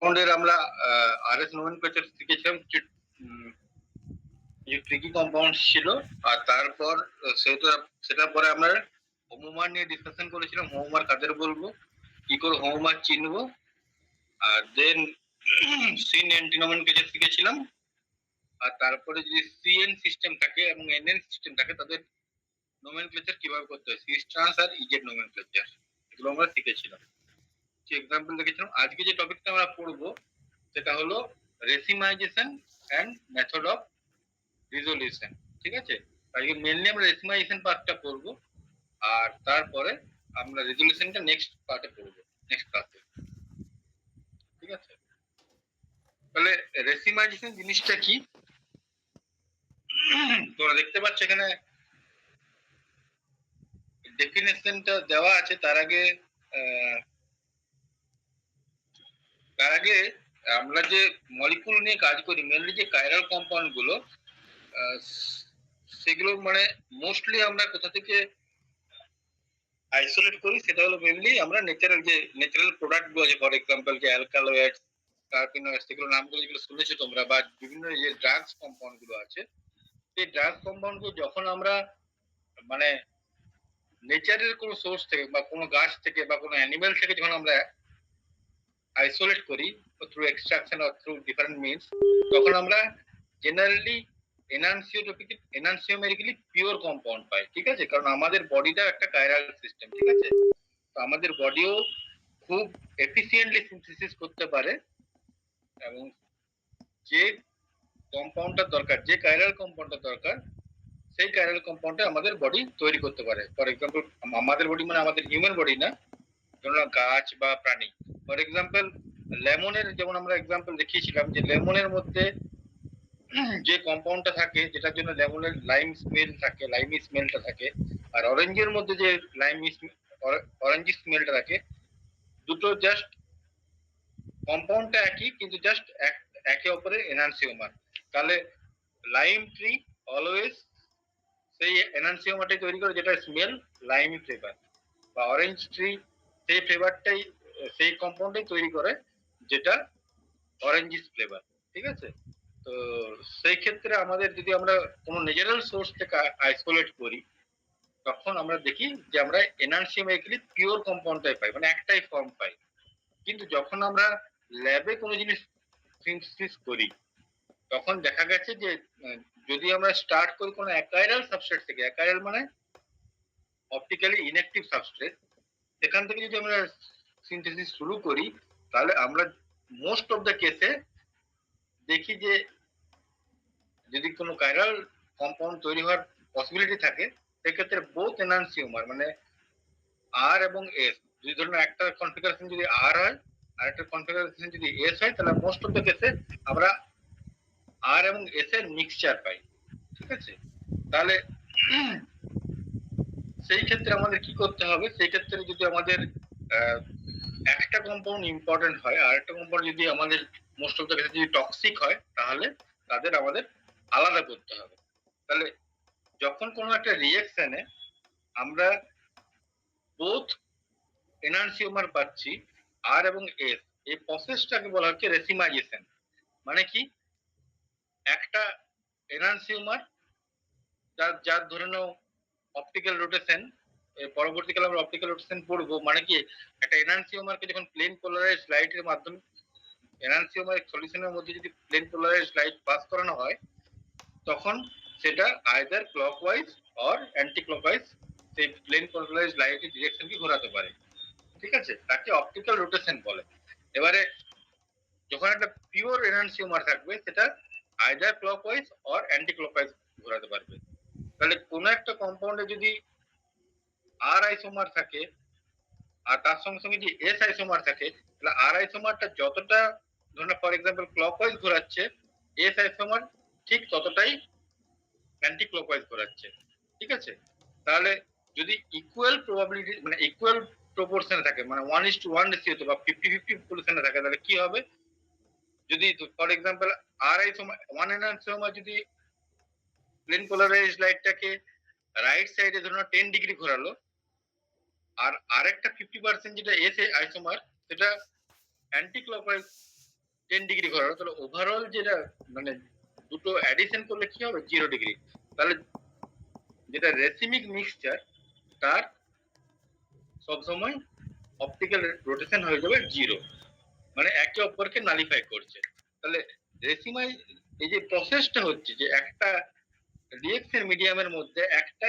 কম্পাউন্ডের আমরা RS nomenclature শিখেছিলাম, যে ট্রিকি কম্পাউন্ড ছিল। আর তারপর সেটার পরে আমরা হোমোমার নিয়ে ডিসকাশন করেছিলাম, হোমোমার কাদের বলবো, কি করে হোমোমার চিনবো। আর দেন সিন এন্টি নোমেনক্লেচার শিখেছিলাম। আর তারপরে যদি সিএন সিস্টেম থাকে এবং এনএন সিস্টেম থাকে তাদের নোমেনক্লেচার কিভাবে করতে হয়, সিস ট্রান্স আর ইজেড নোমেনক্লেচার, এগুলো আমরা শিখেছিলাম। যে এক্সাম্পল দেখেছিলাম। আজকে যে টপিকটা আমরা পড়বো সেটা হলো racemization and method of resolution. ঠিক আছে, আজকে মেনলি আমরা রেসিমাইজেশন পার্টটা পড়বো, আর তারপরে আমরা রেজলিউশনটা নেক্সট পার্টে পড়বো, নেক্সট ক্লাসে। ঠিক আছে, তাহলে রেসিমাইজেশন জিনিসটা কি তোমরা দেখতে পাচ্ছ এখানে ডেফিনেশনটা দেওয়া আছে। তার আগে আমরা যে মলিকুল নিয়ে কাজ করি, মেনলি যে কাইরাল কম্পাউন্ড গুলো, সেগুলো মানে মোস্টলি আমরা কোথা থেকে আইসোলেট করি, সেটা হলো মেনলি আমরা ন্যাচারাল প্রোডাক্ট গুলো আছে। ফর এক্সাম্পল যে অ্যালকালয়েডস, কার্পিনয়েডস, এগুলো নামগুলো যেগুলো শুনেছো তোমরা, বা বিভিন্ন যে ড্রাগস কম্পাউন্ড গুলো আছে, সেই ড্রাগস কম্পাউন্ড গুলো যখন আমরা মানে নেচারের কোনো সোর্স থেকে বা কোনো গাছ থেকে বা কোনো অ্যানিমেল থেকে যখন আমরা আইসোলেট করি through extraction or through different means, তখন আমরা জেনারেলি এনানসিওমেরিক্যালি পিওর কম্পাউন্ড পাই। ঠিক আছে, কারণ আমাদের বডিটা একটা কাইরাল সিস্টেম। ঠিক আছে, তো আমাদের বডিও খুব এফিসিয়েন্টলি সিনথেসিস করতে পারে, এবং যে কম্পাউন্ডটা দরকার, যে কাইরাল কম্পাউন্ডটা দরকার, সেই কাইরাল কম্পাউন্ডটা আমাদের বডি তৈরি করতে পারে। ফর এক্সাম্পল আমাদের বডি মানে আমাদের হিউম্যান বডি না, ধরুন গাছ বা প্রাণী। ফর এক্সাম্পল লেমনের যেমন আমরা এক্সাম্পল দেখিয়েছিলাম, যে লেমনের মধ্যে যে কম্পাউন্ডটা থাকে, যেটার জন্য লেমনের লাইমি স্মেলটা থাকে, আর অরেঞ্জের মধ্যে যে অরেঞ্জ স্মেলটা থাকে, দুটো জাস্ট কম্পাউন্ডটা একই, কিন্তু জাস্ট একে অপরের এনানসিওমার। তাহলে লাইম ট্রি অলওয়েজ সেই এনানসিওমারটাই তৈরি করে যেটা স্মেল লাইমি ফ্লেভার, বা অরেঞ্জ ট্রি সেই ফ্লেভারটাই, সেই কম্পাউন্ডটাই তৈরি করে যেটা অরেঞ্জিস ফ্লেভার। ঠিক আছে, তো সেই ক্ষেত্রে আমাদের যদি আমরা কোনো ন্যাচারাল সোর্স থেকে আইসোলেট করি, তখন আমরা দেখি যে আমরা এনানসিওমেরিক্যালি পিওর কম্পাউন্ডটাই পাই, মানে একটাই ফর্ম পাই। কিন্তু যখন আমরা ল্যাবে কোনো জিনিস সিনথেসিস করি, তখন দেখা গেছে যে যদি আমরা স্টার্ট করি কোনো অ্যাকাইরাল সাবস্ট্রেট থেকে, অ্যাকাইরাল মানে অপটিক্যালি ইনঅ্যাক্টিভ সাবস্ট্রেট, সেখান থেকে যদি আমরা সিনথেসিস শুরু করি, তাহলে আমরা মোস্ট অফ দ্য কেসে দেখি যে যদি কোনো কাইরাল কম্পাউন্ড তৈরি হওয়ার পসিবিলিটি থাকে, সেক্ষেত্রে বোথ এনানসিওমার মানে আর এবং এস, দুই ধরনের একটা কনফিগারেশন যদি আর হয় আর একটা কনফিগারেশন যদি এস হয়, তাহলে মোস্ট অফ দ্য কেসে আমরা আর এবং এস এর মিক্সচার পাই। ঠিক আছে, তাহলে সেই ক্ষেত্রে আমাদের কি করতে হবে, সেই ক্ষেত্রে যদি আমাদের একটা কম্পাউন্ড ইম্পর্টেন্ট হয় আর একটা কম্পাউন্ড যদি আমাদের মোস্ট অফ দ্য কেসে যদি টক্সিক হয়, তাহলে তাদের আমাদের আলাদা করতে হবে। তাহলে যখন কোনো একটা রিঅ্যাকশনে আমরা বোথ এনানসিওমার পাচ্ছি আর এবং এস, এই প্রসেসটাকে বলা হচ্ছে রেসিমাইজেশন। মানে কি, একটা এনানসিওমার যার ধরে নাও অপটিক্যাল রোটেশন, পরবর্তীকালে আমরা অপটিক্যাল রোটেশন পড়বো, মানে কি একটা এনানসিওমারকে যখন প্লেন পোলারাইজড লাইটের মাধ্যমে এনানসিওমার সলিউশনের মধ্যে যদি প্লেন পোলারাইজড লাইট পাস করানো হয়, তখন সেটা either clockwise or anti clockwise সেই প্লেন পোলারাইজড লাইটের ডিরেকশনকে ঘোরাতে পারে। ঠিক আছে, তাকে অপটিক্যাল রোটেশন বলে। এবারে যখন একটা পিওর এনানসিওমার থাকবে, সেটা either clockwise or anti clockwise ঘোরাতে পারবে। তাহলে কোনো একটা কম্পাউন্ডে যদি আর আইসোমার থাকে আর তার সঙ্গে সঙ্গে যদি এস আইসোমার থাকে, তাহলে আর আইসোমারটা যতটা ধরুন ফর এক্সাম্পল ক্লকওয়াইজ ঘোরাচ্ছে, এস আইসোমার ঠিক ততটাই অ্যান্টি ক্লকওয়াইজ ঘোরাচ্ছে। ঠিক আছে, তাহলে যদি ইকুয়াল প্রবাবিলিটি মানে ইকুয়াল প্রপোর্শনে থাকে, মানে 1:1 রেশিওতে বা 50-50 পজিশনে থাকে, তাহলে কি হবে, যদি for example R isomer one enantiomer যদি প্লেন পোলারাইজড লাইটটাকে রাইট সাইডে ধরুন 10 ডিগ্রি ঘোরালো, আর আরেকটা 50% যেটা এস আইসোমার সেটা অ্যান্টি ক্লকওয়াইজ 10 ডিগ্রি ঘোরানো, তাহলে ওভারঅল যেটা মানে দুটো অ্যাডিশন করলে কি হবে 0 ডিগ্রি। তাহলে যেটা রেসিমিক মিক্সচার তার সবসময় অপটিক্যাল রোটেশন হয়ে যাবে 0, মানে একে অপরকে নালিফাই করছে। তাহলে রেসিমাই এই যে প্রসেসটা হচ্ছে যে একটা রিঅ্যাকশন মিডিয়ামের মধ্যে একটা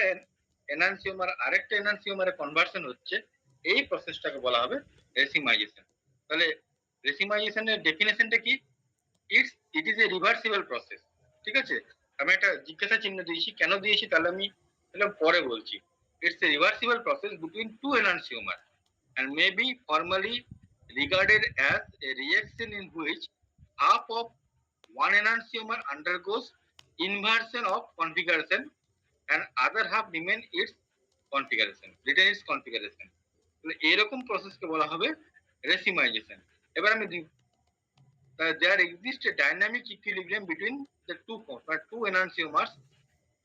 এনানসিওমার আরেকটা এনানসিওমারে কনভার্সন হচ্ছে, এই প্রসেসটাকে বলা হবে রেসিমাইজেশন। তাহলে রেসিমাইজেশনের ডেফিনেশনটা কি? It is a reversible process. ঠিক আছে, আমি একটা জিজ্ঞাসা চিহ্ন দিয়েছি, কেন দিয়েছি তাহলে আমি পরে বলছি। It's a reversible process between two enantiomer and may be formally regarded as a reaction in which half of one enantiomer undergoes inversion of configuration and other half remain its configuration, retain its configuration. এরকম প্রসেসকে বলা হবে racemization. এবার আমি there exists a dynamic equilibrium between the two enantiomers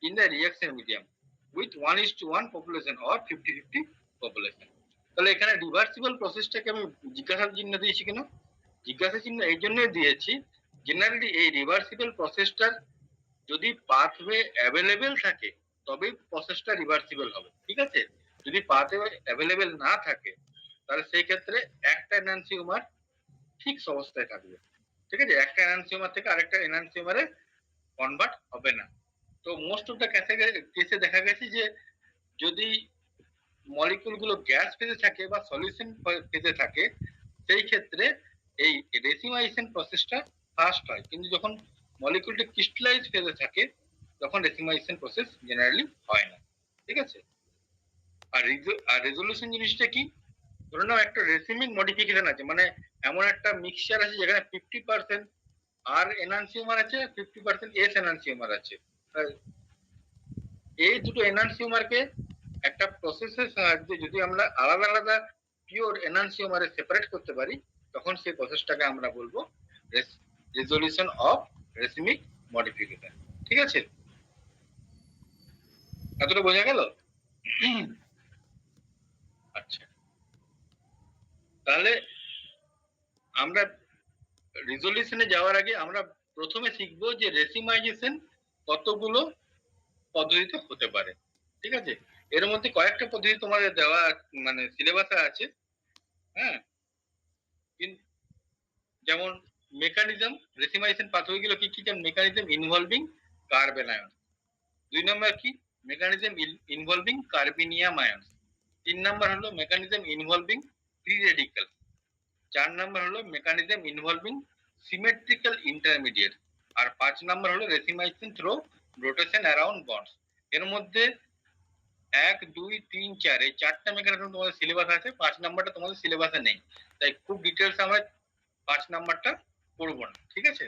in the reaction medium with 1:1 population or 50-50 population. তাহলে এখানে reversible প্রসেসটাকে আমি জিজ্ঞাসা চিহ্ন দিয়েছি কেন? জিজ্ঞাসা চিহ্ন এই জন্যই দিয়েছি, জেনারেলি এই রিভার্সিবল প্রসেসটার যদি পাথওয়ে অ্যাভেলেবেল থাকে তবেই প্রসেসটা রিভার্সিবল হবে। ঠিক আছে, যদি পাথওয়ে অ্যাভেলেবেল না থাকে তাহলে সেই ক্ষেত্রে একটা এনানসিওমার ফিক্স অবস্থায় থাকবে। ঠিক আছে, একটা এনানসিওমার থেকে আরেকটা এনানসিওমারে কনভার্ট হবে না। তো মোস্ট অফ দ্য কেসে দেখা গেছে যে যদি মলিকুল গুলো গ্যাস ফেজে থাকে বা সলিউশন ফেজে থাকে সেই ক্ষেত্রে এই রেসিমাইজেশন প্রসেসটা ফাস্ট হয়, কিন্তু যখন মলিকুলটি ক্রিস্টালাইজ ফেজে থাকে তখন রেসিমাইজেশন প্রসেস জেনারেলি হয় না। ঠিক আছে, আর রেজলিউশন জিনিসটা কি? ধরে নাও একটা রেসিমিক মডিফিকেশন আছে, মানে এমন একটা মিক্সচার আছে যেখানে 50% আর এনানসিওমার আছে, 50% এস এনানসিওমার আছে। এই দুটো এনানসিওমারকে একটা প্রসেসের সাহায্যে যদি আমরা আলাদা আলাদা পিওর এনানসিওমারে সেপারেট করতে পারি তখন সেই প্রসেসটাকে আমরা বলবো রেজলিউশন অফ রেসিমিক মডিফিকেশন। ঠিক আছে, এতটা বোঝা গেল? আচ্ছা, তাহলে আমরা রেজলিউশনে যাওয়ার আগে আমরা প্রথমে শিখবো যে রেসিমাইজেশন কতগুলো পদ্ধতিতে হতে পারে। ঠিক আছে, এর মধ্যে কয়েকটা পদ্ধতি তোমাদের দেওয়া মানে সিলেবাসে আছে। হ্যাঁ, যেমন মেকানিজম, রেসিমাইজেশন পাথওয়ে গুলো কি কি? যেমন মেকানিজম ইনভলভিং কার্বন আয়ন। 2 নম্বর কি? Mechanism involving carbenium ion. 3 নম্বর হলো মেকানিজম ইনভলভিং ফ্রি রেডিক্যাল। 4 নম্বর হলো মেকানিজম ইনভলভিং সিমেট্রিক্যাল ইন্টারমিডিয়েট। আর 5 নম্বর হলো racemisation through rotation around bonds. এর মধ্যে 1, 2, 3, 4 এই চারটা মেকানিজম তোমাদের সিলেবাস আছে, 5 নাম্বারটা তোমাদের সিলেবাসে নেই, তাই খুব ডিটেলস আমরা 5 নাম্বারটা পড়বো না। ঠিক আছে,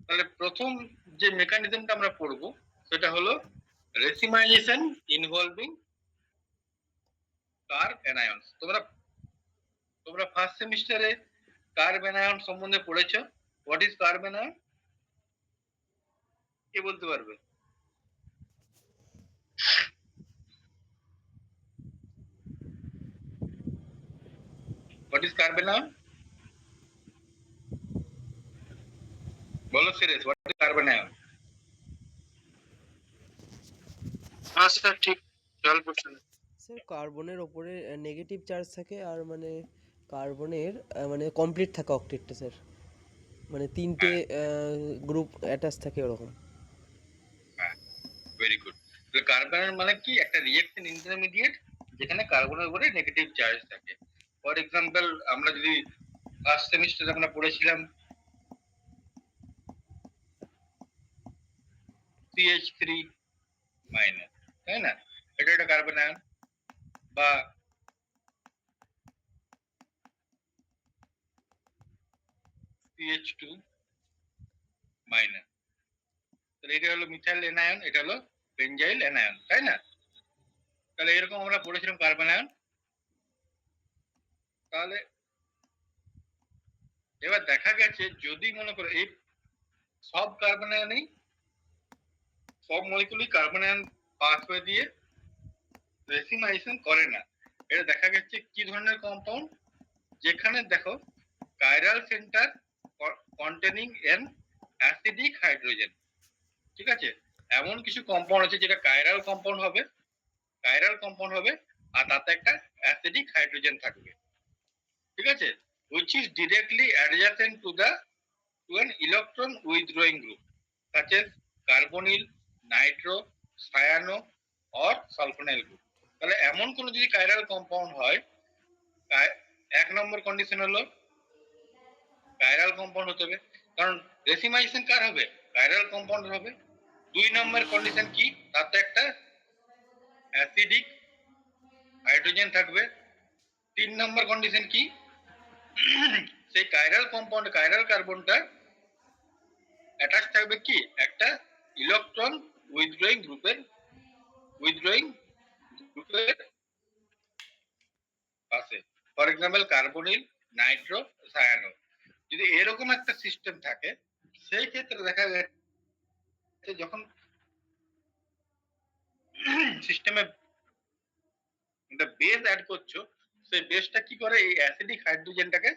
তাহলে প্রথম যে মেকানিজমটা আমরা পড়বো সেটা হলো রেসিমাইজেশন ইনভলভিং কার্ব অ্যানায়ন্স। তোমরা ফার্স্ট সেমিস্টারে কার্ব অ্যানায়ন সম্বন্ধে পড়েছো। What is carbanion? কে বলতে পারবে? What is carbanion? বলো serious, what is carbanion? হ্যাঁ স্যার, ঠিক খেয়াল করছেন। স্যার কার্বনের ওপরে নেগেটিভ চার্জ থাকে আর মানে কার্বনের মানে কমপ্লিট থাকে অক্টেটটা স্যার, মানে তিনটে গ্রুপ অ্যাটাচ থাকে ওরকম। হ্যাঁ, ভেরি গুড। তাহলে কার্বন মানে কি? একটা রিঅ্যাকশন ইন্টারমিডিয়েট যেখানে কার্বনের উপরে নেগেটিভ চার্জ থাকে। ফর এক্সাম্পল আমরা যদি ফার্স্ট সেমিস্টারে আমরা পড়েছিলাম CH3 মাইনাস, তাই না? এটা একটা কার্বন আয়ন। বা CH2 মাইনাস, তাহলে এটা হলো মিথাইল অ্যানায়ন, এটা হলো বেনজাইল অ্যানায়ন, তাই না? তাহলে এরকম আমরা পড়েছিলাম কার্বন আয়ন। তাহলে এবার দেখা গেছে যদি মনে করো এই সব কার্বন আয়নেই সব মলিকুলই কার্বন আয়ন পাথওয়ে দিয়ে রেসিমাইজেশন করে না। এটা দেখা গেছে কি ধরনের কম্পাউন্ড? যেখানে দেখো chiral centre containing an acidic hydrogen, ঠিক আছে? এমন কিছু কম্পাউন্ড আছে যেটা কাইরাল কম্পাউন্ড হবে, আর তাতে একটা অ্যাসিডিক হাইড্রোজেন থাকবে, ঠিক আছে? which is directly adjacent to an electron withdrawing group such as carbonyl, nitro, cyano or sulfonyl group। তাহলে এমন কোন যদি কাইরাল কম্পাউন্ড হয়, এক নম্বর কন্ডিশন হলো কাইরাল কম্পাউন্ড হতে হবে, কারণ রেসিমাইজেশন কার হবে? কাইরাল কম্পাউন্ড হবে। দুই নম্বর কন্ডিশন কি? তাতে একটা অ্যাসিডিক হাইড্রোজেন থাকবে। তিন নম্বর কন্ডিশন কি? সেই কাইরাল কম্পাউন্ড, কাইরাল কার্বনটা অ্যাটাচ থাকবে কি? একটা ইলেকট্রন উইথড্রয়িং গ্রুপের পাশে, for example carbonyl, Nitro, cyano. যদি এরকম একটা সিস্টেম থাকে, সেই ক্ষেত্রে দেখা যাচ্ছে যখন সিস্টেমে বেস অ্যাড করছো, সেই বেসটা কি করে? এই অ্যাসিডিক হাইড্রোজেনটাকে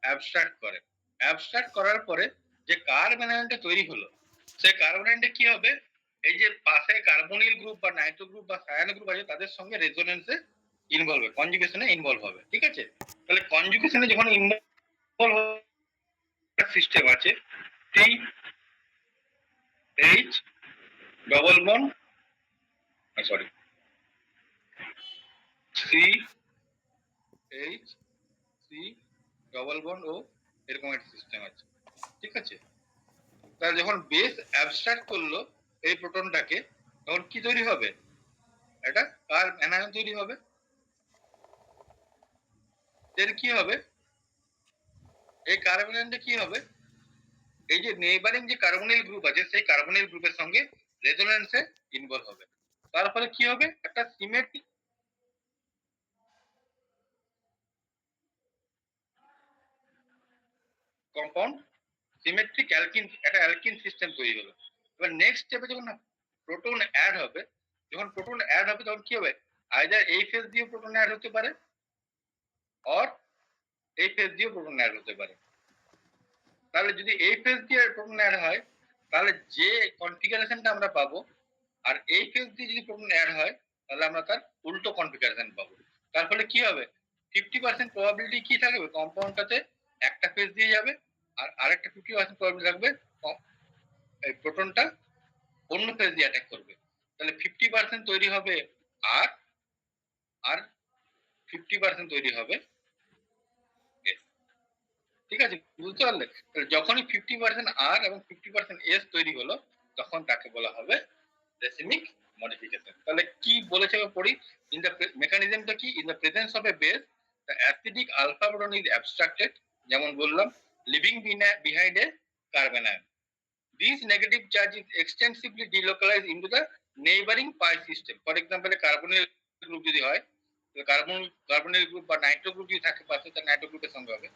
অ্যাবস্ট্রাক্ট করে। অ্যাবস্ট্রাক্ট করার পরে যে কার্বন আয়নটা তৈরি হলো, সেই কার্বন আয়নটা কি হবে? এই যে পাশে কার্বনিল গ্রুপ বা নাইট্রো গ্রুপ বা সায়ানো গ্রুপ আছে, তাদের সঙ্গে রেজোনেন্সে ইনভলভ হবে, কনজুগেশনে ইনভলভ হবে, ঠিক আছে? তাহলে কনজুগেশনে যখন ইনভলভ সিস্টেম আছে, T H double bond, sorry, C H C double bond O, এরকম একটা সিস্টেম আছে, ঠিক আছে? তাহলে যখন বেস অ্যাবস্ট্রাক্ট করলো এই প্রোটনটাকে, তখন কি তৈরি হবে? এটা কার অ্যানায়ন তৈরি হবে। এর কি হবে? এই কার্বন আয়নটা কি হবে? এই যে নেইবারিং যে কার্বনিল গ্রুপ আছে, সেই কার্বনিল গ্রুপের সঙ্গে রেজোনেন্সে ইনভলভ হবে। তার ফলে কি হবে? একটা সিমেট্রিক কম্পাউন্ড, সিমেট্রিক অ্যালকিন, একটা অ্যালকিন সিস্টেম তৈরি হলো। এবার নেক্সট স্টেপে যখন প্রোটন অ্যাড হবে, তখন কি হবে? আইদার এই ফেজ দিয়ে প্রোটন অ্যাড হতে পারে, অর এই ফেজ দিয়ে প্রোটন অ্যাড হতে পারে। তাহলে যদি এই ফেজ দিয়ে প্রোটন অ্যাড হয়, তাহলে যে কনফিগারেশনটা আমরা পাবো, আর এই ফেজ দিয়ে যদি প্রোটন অ্যাড হয়, তাহলে আমরা তার উল্টো কনফিগারেশন পাবো। তার ফলে কি হবে? 50% প্রবাবিলিটি কি থাকবে? কম্পাউন্ডটাতে একটা ফেজ দিয়ে যাবে, আর আরেকটা 50% প্রবাবিলিটি থাকবে এই প্রোটনটা অন্য ফেজ দিয়ে অ্যাটাক করবে। তাহলে 50% তৈরি হবে আর আর 50% তৈরি হবে এস, ঠিক আছে? বুঝতে পারলে? তাহলে যখনই 50% আর এবং 50% এস তৈরি হলো, তখন তাকে বলা হবে রেসিমিক মডিফিকেশন। তাহলে কি বলেছে পড়ি? ইন দ্য মেকানিজমটা কি? In the presence of a base, the acidic alpha proton is abstracted, যেমন বললাম, living behind a carbon ion. These negative charge is extensively delocalized into the neighboring pi system. For example, a carbonyl group যদি হয়, তো carbonyl group বা Nitro group যদি থাকে পাশে, তার নাইট্রো গ্রুপের সঙ্গে হবে,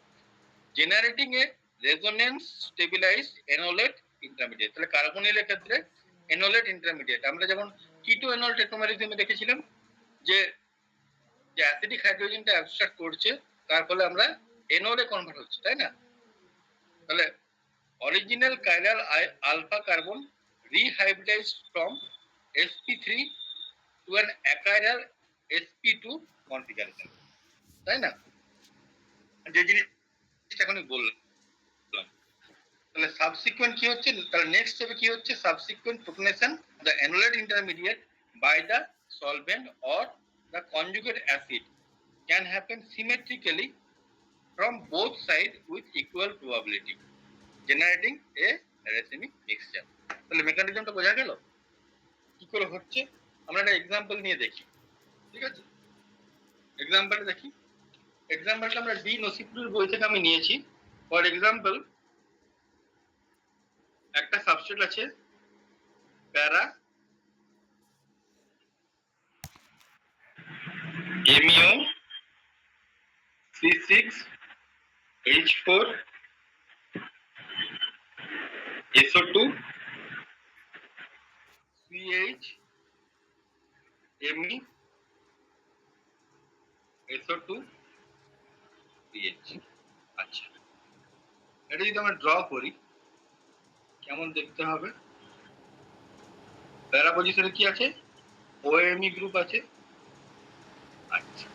জেনারেটিং এ রেজোনেন্স স্টেবিলাইজড এনোলেট ইন্টারমিডিয়েট। তাহলে কার্বনিলের ক্ষেত্রে এনোলেট ইন্টারমিডিয়েট, আমরা যেমন কিটো এনল টেট্রামেরিজমে দেখেছিলাম যে যে অ্যাসিডিক হাইড্রোজেনটা অ্যাবস্ট্রাক্ট করছে, তার ফলে আমরা এনোলে কনভার্ট হচ্ছে, তাই না? তাহলে original chiral alpha carbon rehybridized from sp3 to an achiral sp2 configuration, তাই না? যে জিনিসটা এখনই বললাম। তাহলে সাবসিকুয়েন্ট কি হচ্ছে? তাহলে নেক্সট স্টেপে কি হচ্ছে? Subsequent protonation the enolate intermediate by the solvent or the conjugate acid can happen symmetrically from both sides with equal probability, generating a racemic mixture। তাহলে মেকানিজমটা বোঝা গেল কি করে হচ্ছে? আমরা একটা এক্সাম্পল নিয়ে দেখি, ঠিক আছে? এক্সাম্পলটা দেখি। এক্সাম্পলটা আমরা ডি নসিপুরের বই থেকে আমি নিয়েছি। ফর এক্সাম্পল, একটা সাবস্ট্রেট আছে প্যারা এমইও C6H4 SO2 CH Me SO2 CH। আচ্ছা, এটা যদি আমরা ড্র করি কেমন দেখতে হবে, প্যারা পজিশনে কি আছে, ওএমই গ্রুপ আছে। আচ্ছা,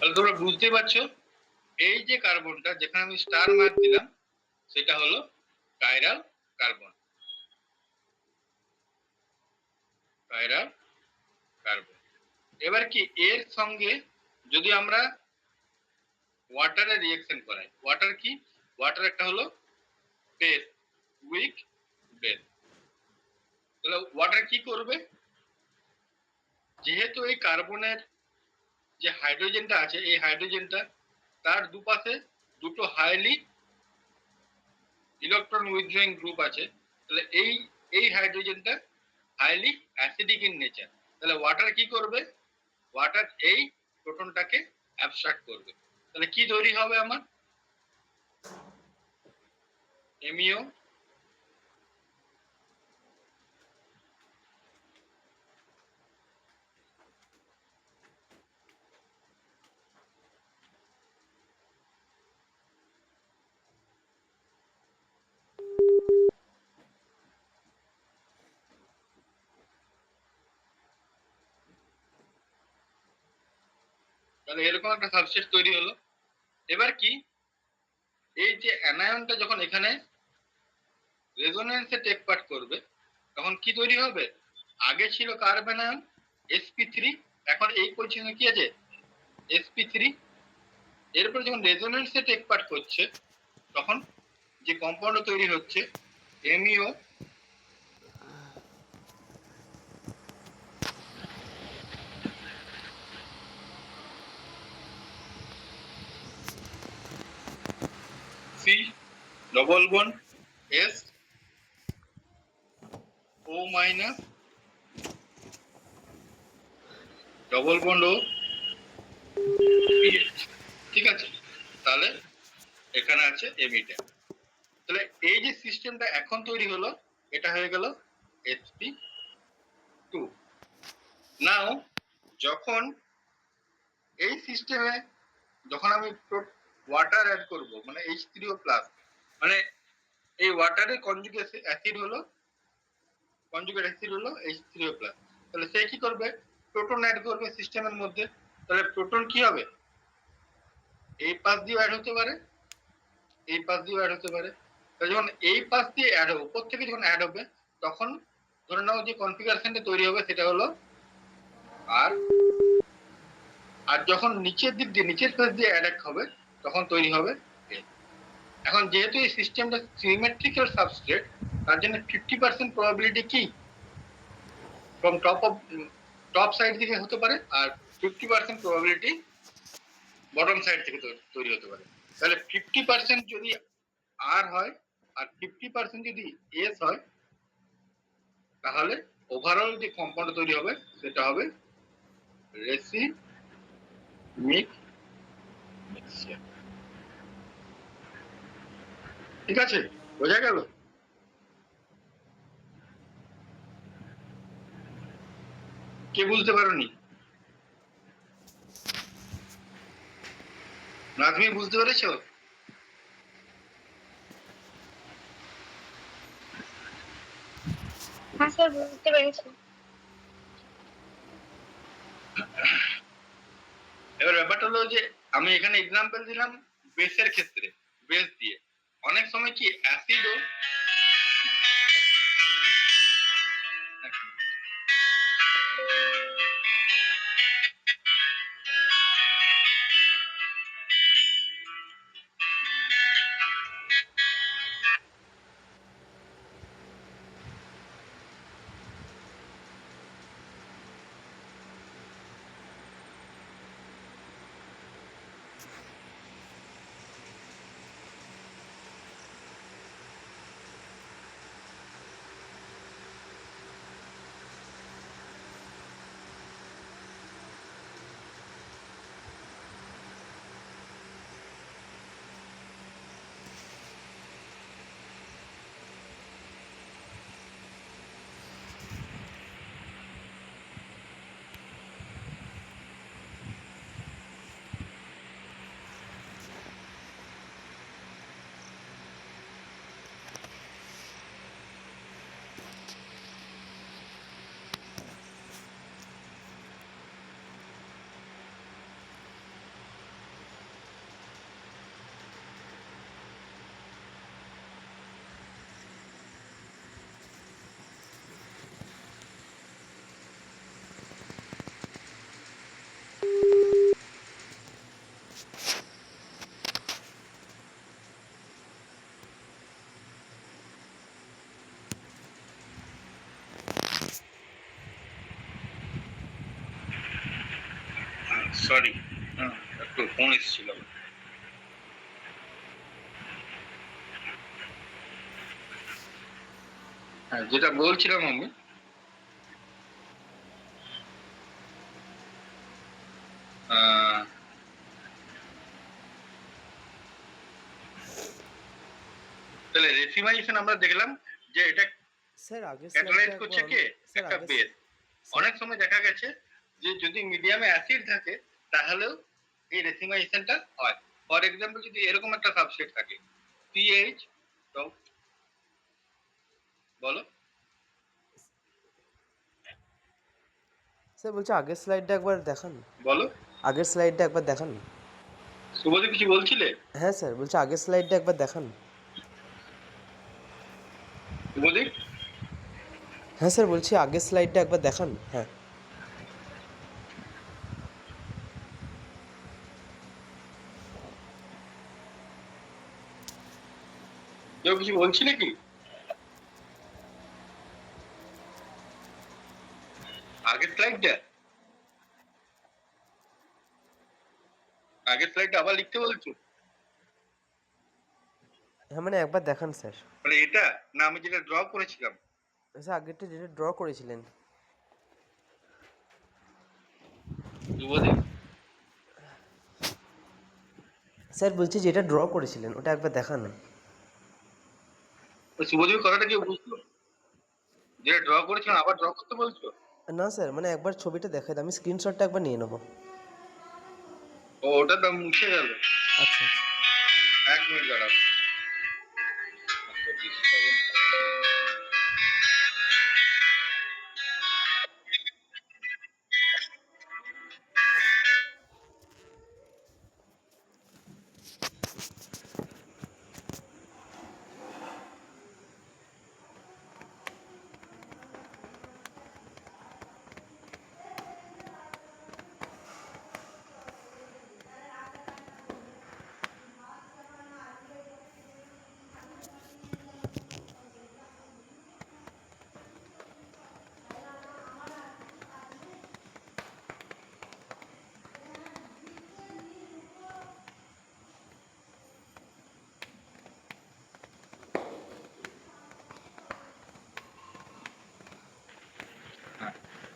তাহলে তোমরা বুঝতে পারছো এই যে কার্বনটা যেখানে আমি স্টার মার্ক দিলাম সেটা হলো কাইরাল কার্বন। Chiral carbon. এবার কি এর সঙ্গে যদি আমরা ওয়াটারের রিঅ্যাকশন করাই, ওয়াটার কি, ওয়াটার একটা হলো বেস, উইক বেস। তাহলে ওয়াটার কি করবে, যেহেতু এই কার্বনের যে হাইড্রোজেনটা আছে এই হাইড্রোজেনটা তার দুপাশে দুটো হাইলি ইলেকট্রন উইথড্রয়িং গ্রুপ আছে, তাহলে এই হাইড্রোজেনটা হাইলি অ্যাসিডিক ইন নেচার। তাহলে ওয়াটার কি করবে, ওয়াটার এই প্রোটনটাকে অ্যাবস্ট্রাক্ট করবে। তাহলে কি তৈরি হবে আমার, এমইও তাহলে এরকম একটা সাবস্ট্রেট তৈরি হলো। এবার কি এই যে অ্যানায়নটা যখন এখানে রেজোন্যান্সে টেক পার্ট করবে তখন কি তৈরি হবে, আগে ছিল কার্বন আয়ন sp3, এখন এই পজিশনে কি আছে sp3। এরপর যখন রেজোন্যান্সে টেক পার্ট করছে তখন যে কম্পাউন্ড তৈরি হচ্ছে MeO C double bond S O minus double bond O Ph. ঠিক আছে, তাহলে এখানে আছে এমিটা। তাহলে এই যে সিস্টেমটা এখন তৈরি হলো এটা হয়ে গেল sp2। নাও যখন এই সিস্টেমে যখন আমি ওয়াটার অ্যাড করব মানে H3O+, মানে এই ওয়াটারের কনজুগেট অ্যাসিড হলো H3O+, তাহলে সে কি করবে, প্রোটন অ্যাড করবে সিস্টেমের মধ্যে। তাহলে প্রোটন কি হবে, এই পাশ দিয়ে অ্যাড হতে পারে, এই পাশ দিয়ে অ্যাড হতে পারে। তাহলে যখন এই পাশ দিয়ে অ্যাড হবে, উপর থেকে যখন অ্যাড হবে তখন ধরে নাও যে কনফিগারেশনটা তৈরি হবে সেটা হলো আর, আর যখন নিচের দিক দিয়ে নিচের পেজ দিয়ে অ্যাড হবে তখন তৈরি হবে এ। এখন যেহেতু এই সিস্টেমটা সিমেট্রিক্যাল সাবস্ট্রেট তার জন্য 50% প্রবাবিলিটি কি ফ্রম টপ সাইড থেকে হতে পারে আর 50% প্রবাবিলিটি বটম সাইড থেকে তৈরি হতে পারে। তাহলে 50% যদি আর হয় আর 50% যদি এস হয় তাহলে ওভারঅল যে কম্পাউন্ড তৈরি হবে সেটা হবে রেসিমিক মিক্সচার। ঠিক আছে, বোঝা গেল? কে বুঝতে পারোনি, না তুমি বুঝতে পেরেছো? হ্যাঁ স্যার, বুঝতে পেরেছি। এবার ব্যাপারটা হলো যে আমি এখানে এক্সাম্পল দিলাম বেসের ক্ষেত্রে, বেস দিয়ে অনেক সময় কি অ্যাসিডও সরি, একটু ফোন এসেছিল। হ্যাঁ, যেটা বলছিলাম আমি, তাহলে রেসিমাইজেশন আমরা দেখলাম যে এটা স্যার আগের ক্যাটালাইজ স্লাইডটা করছে একবার কে, স্যার একটা আগের বেস। অনেক সময় দেখা গেছে যে যদি মিডিয়ামে অ্যাসিড থাকে তাহলেও এই রেসিমাইজেশনটা হয়। ফর এক্সাম্পল যদি এরকম একটা সাবস্ট্রেট থাকে পিএইচ, তো বলো। স্যার বলছি আগের স্লাইডটা একবার দেখান, বলো আগের স্লাইডটা একবার দেখান। শুভদীপ, কিছু বলছিলে? হ্যাঁ স্যার বলছি আগের স্লাইডটা একবার দেখান। শুভদীপ, হ্যাঁ স্যার বলছি আগের স্লাইডটা একবার দেখান। হ্যাঁ কেউ কিছু বলছিলে কি? আগের স্লাইডটা, আগের স্লাইডটা আবার লিখতে বলছো? হ্যাঁ মানে একবার দেখান স্যার। মানে এটা না আমি যেটা ড্র করেছিলাম? স্যার আগেরটা যেটা ড্র করেছিলেন। শুভদীপ, স্যার বলছি যেটা ড্র করেছিলেন ওটা একবার দেখান। শুভদীপের কথাটা কেউ বুঝলো? যেটা ড্র করেছিলাম আবার ড্র করতে বলছো? না স্যার মানে একবার ছবিটা দেখাই, আমি স্ক্রিনশটটা একবার নিয়ে নেবো। ও, ওটা তো মুছে গেল। আচ্ছা আচ্ছা। 1 মিনিট দাঁড়াও।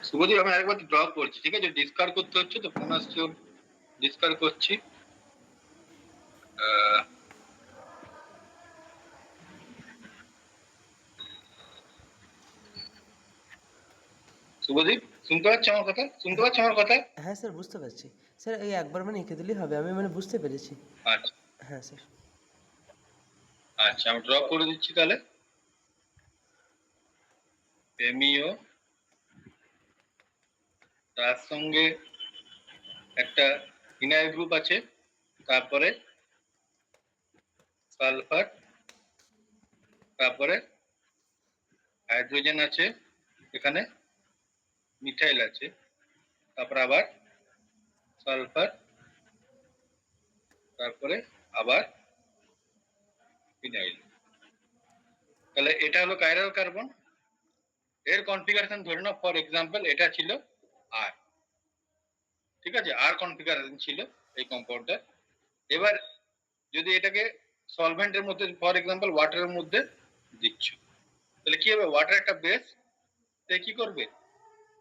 শুভদীপ, আমি আরেকবার ড্র করছি, ঠিক আছে? ডিসকার্ড করতে হচ্ছে তো, ফোন আসছে, ডিসকার্ড করছি। আহ, শুভদীপ, শুনতে পাচ্ছ আমার কথা? শুনতে পাচ্ছ আমার কথা? হ্যাঁ স্যার বুঝতে পারছি। স্যার এই একবার মানে এঁকে দিলেই হবে, আমি মানে বুঝতে পেরেছি। আচ্ছা হ্যাঁ স্যার। আচ্ছা, আমি ড্র করে দিচ্ছি তাহলে। এমইও, তার সঙ্গে একটা ফিনাইল গ্রুপ আছে, তারপরে সালফার, তারপরে হাইড্রোজেন আছে, এখানে মিথাইল আছে, তারপর আবার সালফার, তারপরে আবার ফিনাইল। তাহলে এটা হলো কাইরাল কার্বন। এর কনফিগারেশন ধরে নাও, ফর এক্সাম্পল এটা ছিল আর, ঠিক আছে? আর কনফিগারেশন ছিল এই কম্পাউন্ডটা। এবার যদি এটাকে সলভেন্টের মধ্যে, ফর এক্সাম্পল ওয়াটারের মধ্যে দিচ্ছ, তাহলে কি হবে? ওয়াটার একটা বেস, সে কি করবে?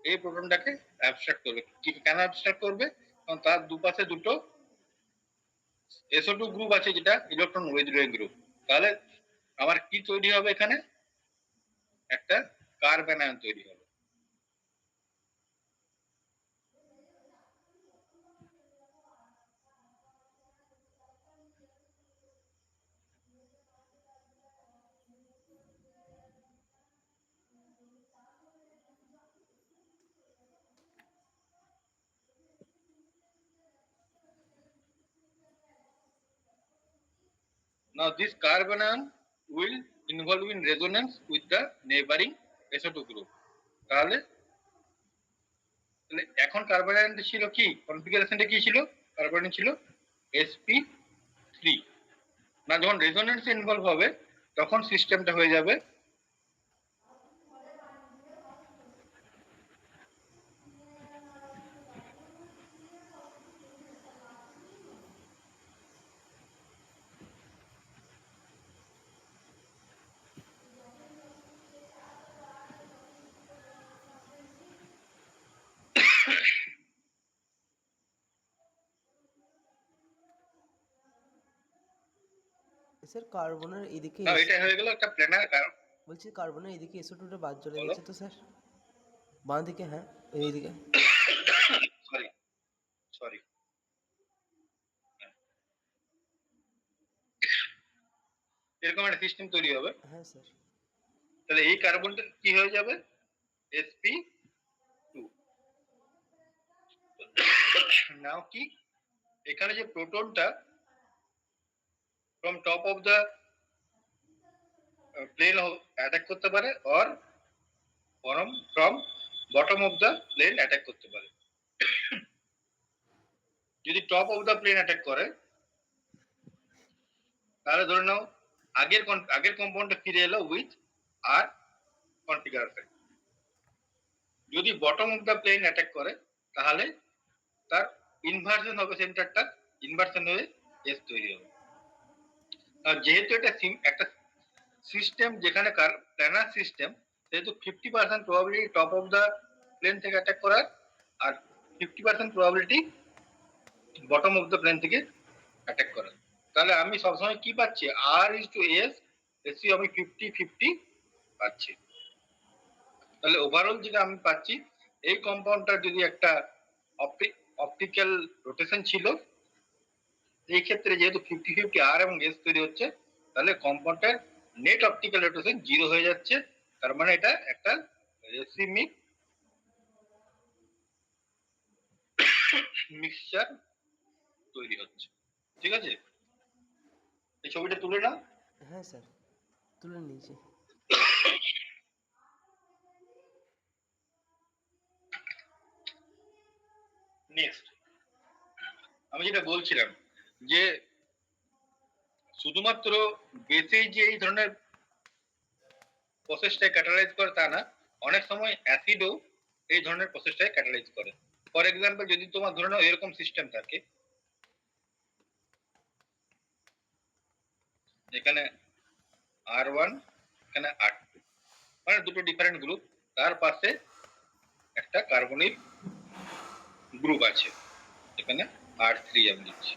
এই প্রোটনটাকে অ্যাবস্ট্রাক্ট করবে। কেন অ্যাবস্ট্রাক্ট করবে? কারণ তার দুপাশে দুটো SO2 গ্রুপ আছে, যেটা ইলেকট্রন উইথড্রয়িং গ্রুপ। তাহলে আমার কি তৈরি হবে? এখানে একটা কার্বন আয়ন তৈরি হবে। Now this carbon ion will involve in resonance with the neighboring SO2 group. তাহলে এখন কার্বন আয়নটা ছিল কি, কনফিগারেশনটা কি ছিল? কার্বন আয়ন ছিল sp3। না, যখন রেজোনেন্স ইনভলভ হবে তখন সিস্টেমটা হয়ে যাবে স্যার কার্বনের এদিকে না এটা হয়ে গেল একটা প্ল্যানার। বলছি কার্বনের এদিকে SO2 বাদ চলে বলো। গেছে তো স্যার, বাঁ দিকে, হ্যাঁ এইদিকে। সরি সরি, এরকম একটা সিস্টেম তৈরি হবে। হ্যাঁ স্যার। তাহলে এই কার্বনটা কি হয়ে যাবে, sp2। নাও কি, এখানে যে প্রোটনটা from top of the plane attack করতে পারে, or from bottom of the plane attack করতে পারে। যদি top of the plane attack করে তাহলে ধরে নাও আগের কম্পাউন্ডটা ফিরে এলো উইথ আর কনফিগারেশন। যদি bottom of the plane attack করে তাহলে তার ইনভার্সন হবে, সেন্টারটা ইনভার্সন হয়ে এস তৈরি হবে। আর যেহেতু এটা একটা সিস্টেম যেখানে প্ল্যানার সিস্টেম, সেহেতু 50% probability top of the plane থেকে অ্যাটাক করার, আর 50% probability bottom of the plane থেকে অ্যাটাক করার। তাহলে আমি সবসময় কি পাচ্ছি, আর ইজ টু এস, এসি আমি 50-50 পাচ্ছি। তাহলে ওভারঅল যেটা আমি পাচ্ছি, এই কম্পাউন্ডটার যদি একটা অপটিক্যাল রোটেশন ছিল, এই ক্ষেত্রে যেহেতু 50-50 আর এবং এস তৈরি হচ্ছে, তাহলে কম্পাউন্ডের নেট অপটিক্যাল রোটেশন 0 হয়ে যাচ্ছে। তার মানে এটা একটা রেসিমিক মিক্সচার তৈরি হচ্ছে। ঠিক আছে, এই ছবিটা তুলে নাও। হ্যাঁ স্যার, তুলে নিয়েছি। নেক্সট আমি যেটা বলছিলাম যে শুধুমাত্র বেসেই যে এই ধরনের প্রসেসটা ক্যাটালাইজ করে তা না, অনেক সময় অ্যাসিডও এই ধরনের প্রসেসটাকে ক্যাটালাইজ করে। ফর এক্সাম্পল, যদি তোমার ধরে নাও এরকম সিস্টেম থাকে, এখানে R1, এখানে R2, মানে দুটো ডিফারেন্ট গ্রুপ, তার পাশে একটা কার্বনিক গ্রুপ আছে, এখানে R3 আমি লিখছি।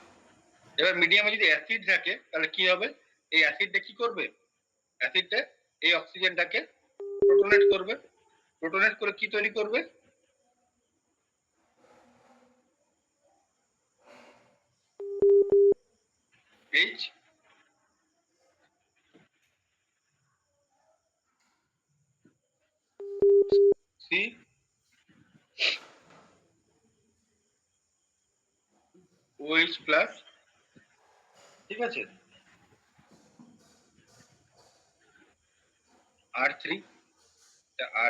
এবার মিডিয়ামে যদি অ্যাসিড থাকে তাহলে কি হবে, এই অ্যাসিডটা কি করবে, অ্যাসিডটা এই অক্সিজেনটাকে প্রোটনেট করবে। প্রোটনেট করে কি তৈরি করবে, এইচ সি OH প্লাস। ঠিক আছে, R3,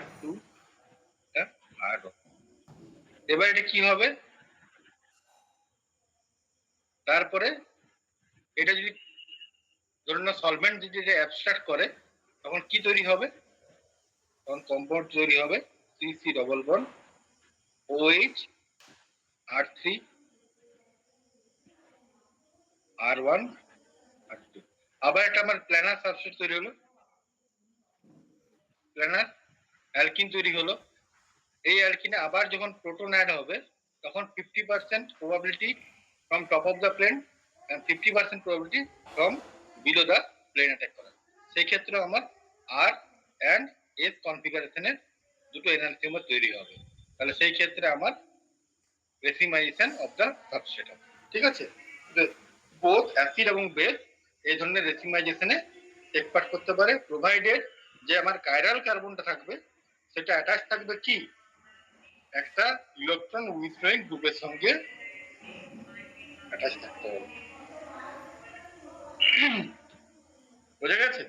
R2, R1। এবার এটা কি হবে, তারপরে এটা যদি ধরুন না সলভেন্ট যদি এটা অ্যাবস্ট্রাক্ট করে, তখন কি তৈরি হবে, তখন কম্পাউন্ড তৈরি হবে CC double bond OH, R3, R1, R2। আবার একটা আমার প্ল্যানার সাবস্ট্রেট তৈরি হলো, প্ল্যানার অ্যালকিন তৈরি হলো। এই অ্যালকিনে আবার যখন প্রোটন অ্যাড হবে, তখন 50% probability from top of the plane and 50% probability from below the plane attack করা। সেই ক্ষেত্রে আমার আর অ্যান্ড এস কনফিগারেশনের দুটো এনহান্সিমার তৈরি হবে। তাহলে সেই ক্ষেত্রে আমার রেসিমাইজেশন অফ দ্য সাবস্ট্রেট হবে। ঠিক আছে, বোথ অ্যাসিড এবং বেস এই ধরনের রেসিমাইজেশনে টেক পার্ট করতে পারে, প্রোভাইডেড যে আমার কাইরাল কার্বনটা থাকবে সেটা অ্যাটাচ থাকবে কি, একটা ইলেকট্রন উইথড্রয়িং গ্রুপের সঙ্গে অ্যাটাচ থাকতে হবে। বোঝা গেছে?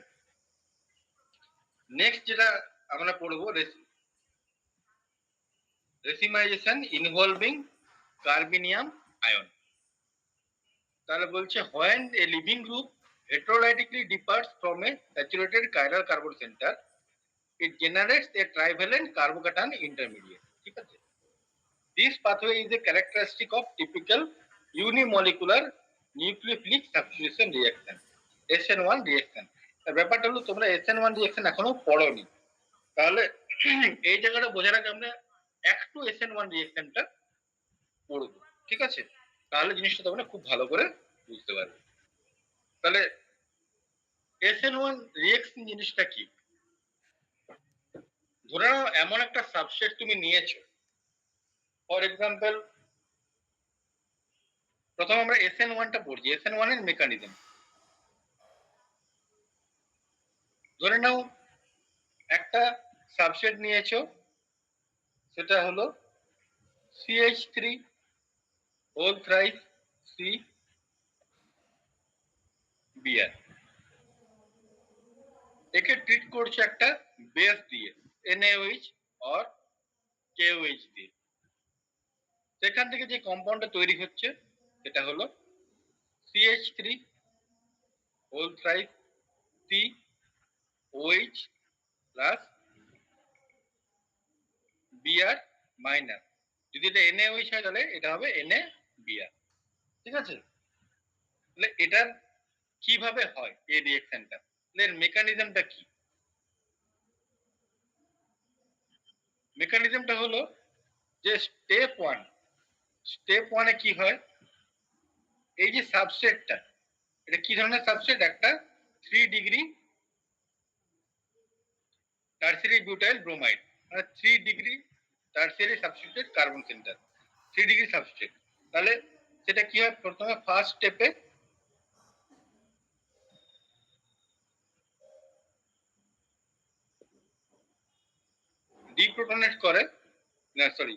নেক্সট যেটা আমরা পড়বো, রেসিমাইজেশন ইনভলভিং কার্বিনিয়াম আয়ন। তাহলে বলছে when a living group heterolytically differs from a saturated chiral carbon center, it generates a trivalent carbocation intermediate. ঠিক আছে, this pathway is a characteristic of typical unimolecular nucleophilic substitution reaction, SN1 reaction। ব্যাপারটা হলো তোমরা SN1 reaction এখনো পড়োনি, তাহলে এই জায়গাটা বোঝার আগে আমরা একটু SN1 রিঅ্যাকশনটা পড়বো। ঠিক আছে, তাহলে জিনিসটা তোমরা খুব ভালো করে বুঝতে পারবে। তাহলে SN1 রিঅ্যাকশন জিনিসটা কি? ধরে নাও এমন একটা সাবস্ট্রেট তুমি নিয়েছো, ফর এক্সাম্পল প্রথম আমরা SN1টা পড়ছি, SN1 এর মেকানিজম। ধরে নাও একটা সাবস্ট্রেট নিয়েছো, সেটা হলো CH3 হোল থ্রাইস CBr। একে ট্রিট করছে একটা বেস দিয়ে, NaOH or KOH দিয়ে। সেখান থেকে যে কম্পাউন্ডটা তৈরি হচ্ছে সেটা হলো CH3 whole thrice COH plus Br minus. যদি এটা NaOH হয় তাহলে এটা হবে NaBr। ঠিক আছে? তাহলে এটার কিভাবে হয় এই রিঅ্যাকশনটা, এর মেকানিজমটা কি? মেকানিজমটা হলো যে স্টেপ ওয়ানে কি হয়, এই যে সাবস্ট্রেটটা, এটা কি ধরনের সাবস্ট্রেট? একটা 3 ডিগ্রি টারসিয়ারি বিউটাইল ব্রোমাইড, মানে 3 degree tertiary substituted carbon centre, 3 degree substrate. তাহলে সেটা কি হয়, প্রথমে ফার্স্ট স্টেপে ডিপ্রোটনেট করে, না সরি,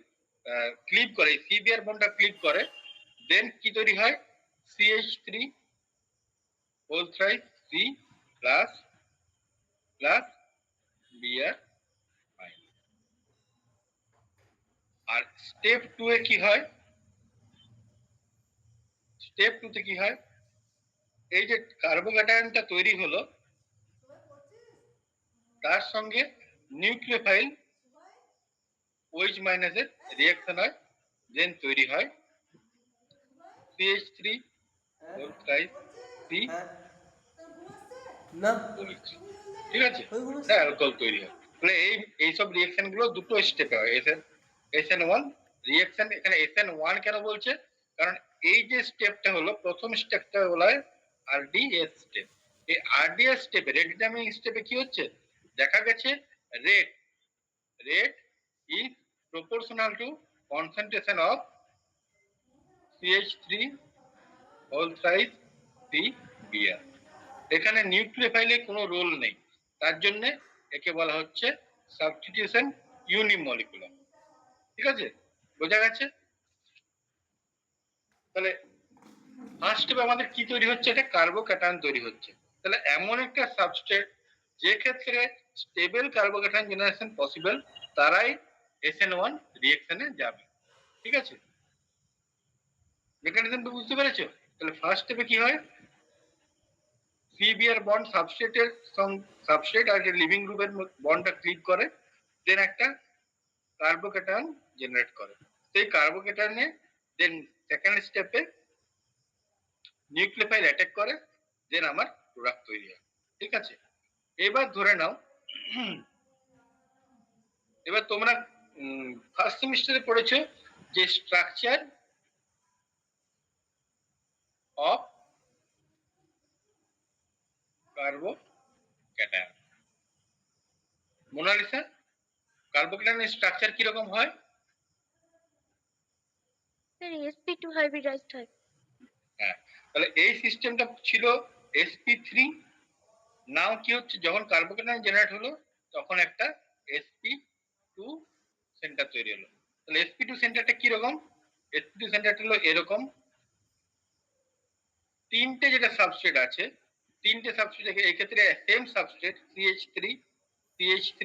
ক্লিপ করে, সিবিআর বন্ডটা ক্লিপ করে, দেন কি তৈরি হয়, CH3 whole thrice C plus plus Br minus. আর স্টেপ 2 এ কি হয়, স্টেপ 2 তে কি হয়, এই যে কার্বোক্যাটায়নটা তৈরি হলো তার সঙ্গে নিউক্লিওফাইল OH মাইনাসের রিঅ্যাকশন হয়, দেন তৈরি হয় CH3 হোল থ্রাইস C না OH। ঠিক আছে? ওইগুলো এটা অ্যালকোহল তৈরি হয়। মানে এইসব রিঅ্যাকশন গুলো দুটো স্টেপে হয়। SN1 রিঅ্যাকশন, এখানে SN1 কেন বলছে, কারণ এই যে স্টেপটা হলো প্রথম স্টেপটা বলা হয় RDS স্টেপ। এই RDS স্টেপে, রেট ডিটারমিনিং স্টেপে কি হচ্ছে, দেখা গেছে rate is proportional to concentration of CH3 whole thrice CBr। এখানে নিউক্লিওফাইলে কোনো রোল নেই, তার জন্য একে বলা হচ্ছে সাবস্টিটিউশন ইউনিমলিকুলার। ঠিক আছে, বোঝা গেছে? তাহলে ফার্স্ট স্টেপে আমাদের কি তৈরি হচ্ছে, এটা কার্বোক্যাটায়ন তৈরি হচ্ছে। তাহলে এমন একটা সাবস্ট্রেট যে ক্ষেত্রে স্টেবল কার্বোক্যাটায়ন জেনারেশন পসিবল, তারাই SN1 রিঅ্যাকশনে যাবে। ঠিক আছে, মেকানিজমটা বুঝতে পেরেছো? তাহলে ফার্স্ট স্টেপে কি হয়, সিবিআর বন্ড সাবস্ট্রেট আর লিভিং গ্রুপের বন্ডটা ক্লিক করে, দেন একটা কার্বোক্যাটায়ন জেনারেট করে। সেই কার্বোক্যাটায়নে দেন সেকেন্ড স্টেপে নিউক্লিওফাইল অ্যাটাক করে, দেন আমার প্রোডাক্ট তৈরি হয়। ঠিক আছে, এবার ধরে নাও, এবার তোমরা ফার্স্ট সেমিস্টারে পড়েছো যে স্ট্রাকচার অফ কার্বোক্যাটায়ন। মোনালিসা, কার্বোক্যাটায়নের স্ট্রাকচার কিরকম হয়? sp2 hybridized হয়। হ্যাঁ, তাহলে এই সিস্টেমটা ছিল sp3। নাও কি হচ্ছে, যখন কার্বোক্যাটায়ন জেনারেট হলো তখন একটা sp2 সেন্টার তৈরি হলো। তাহলে sp2 সেন্টারটা কি রকম, sp2 সেন্টারটা হলো এরকম, তিনটে যেটা সাবস্ট্রেট আছে, তিনটে সাবস্ট্রেট, এই ক্ষেত্রে same substrate CH3 CH3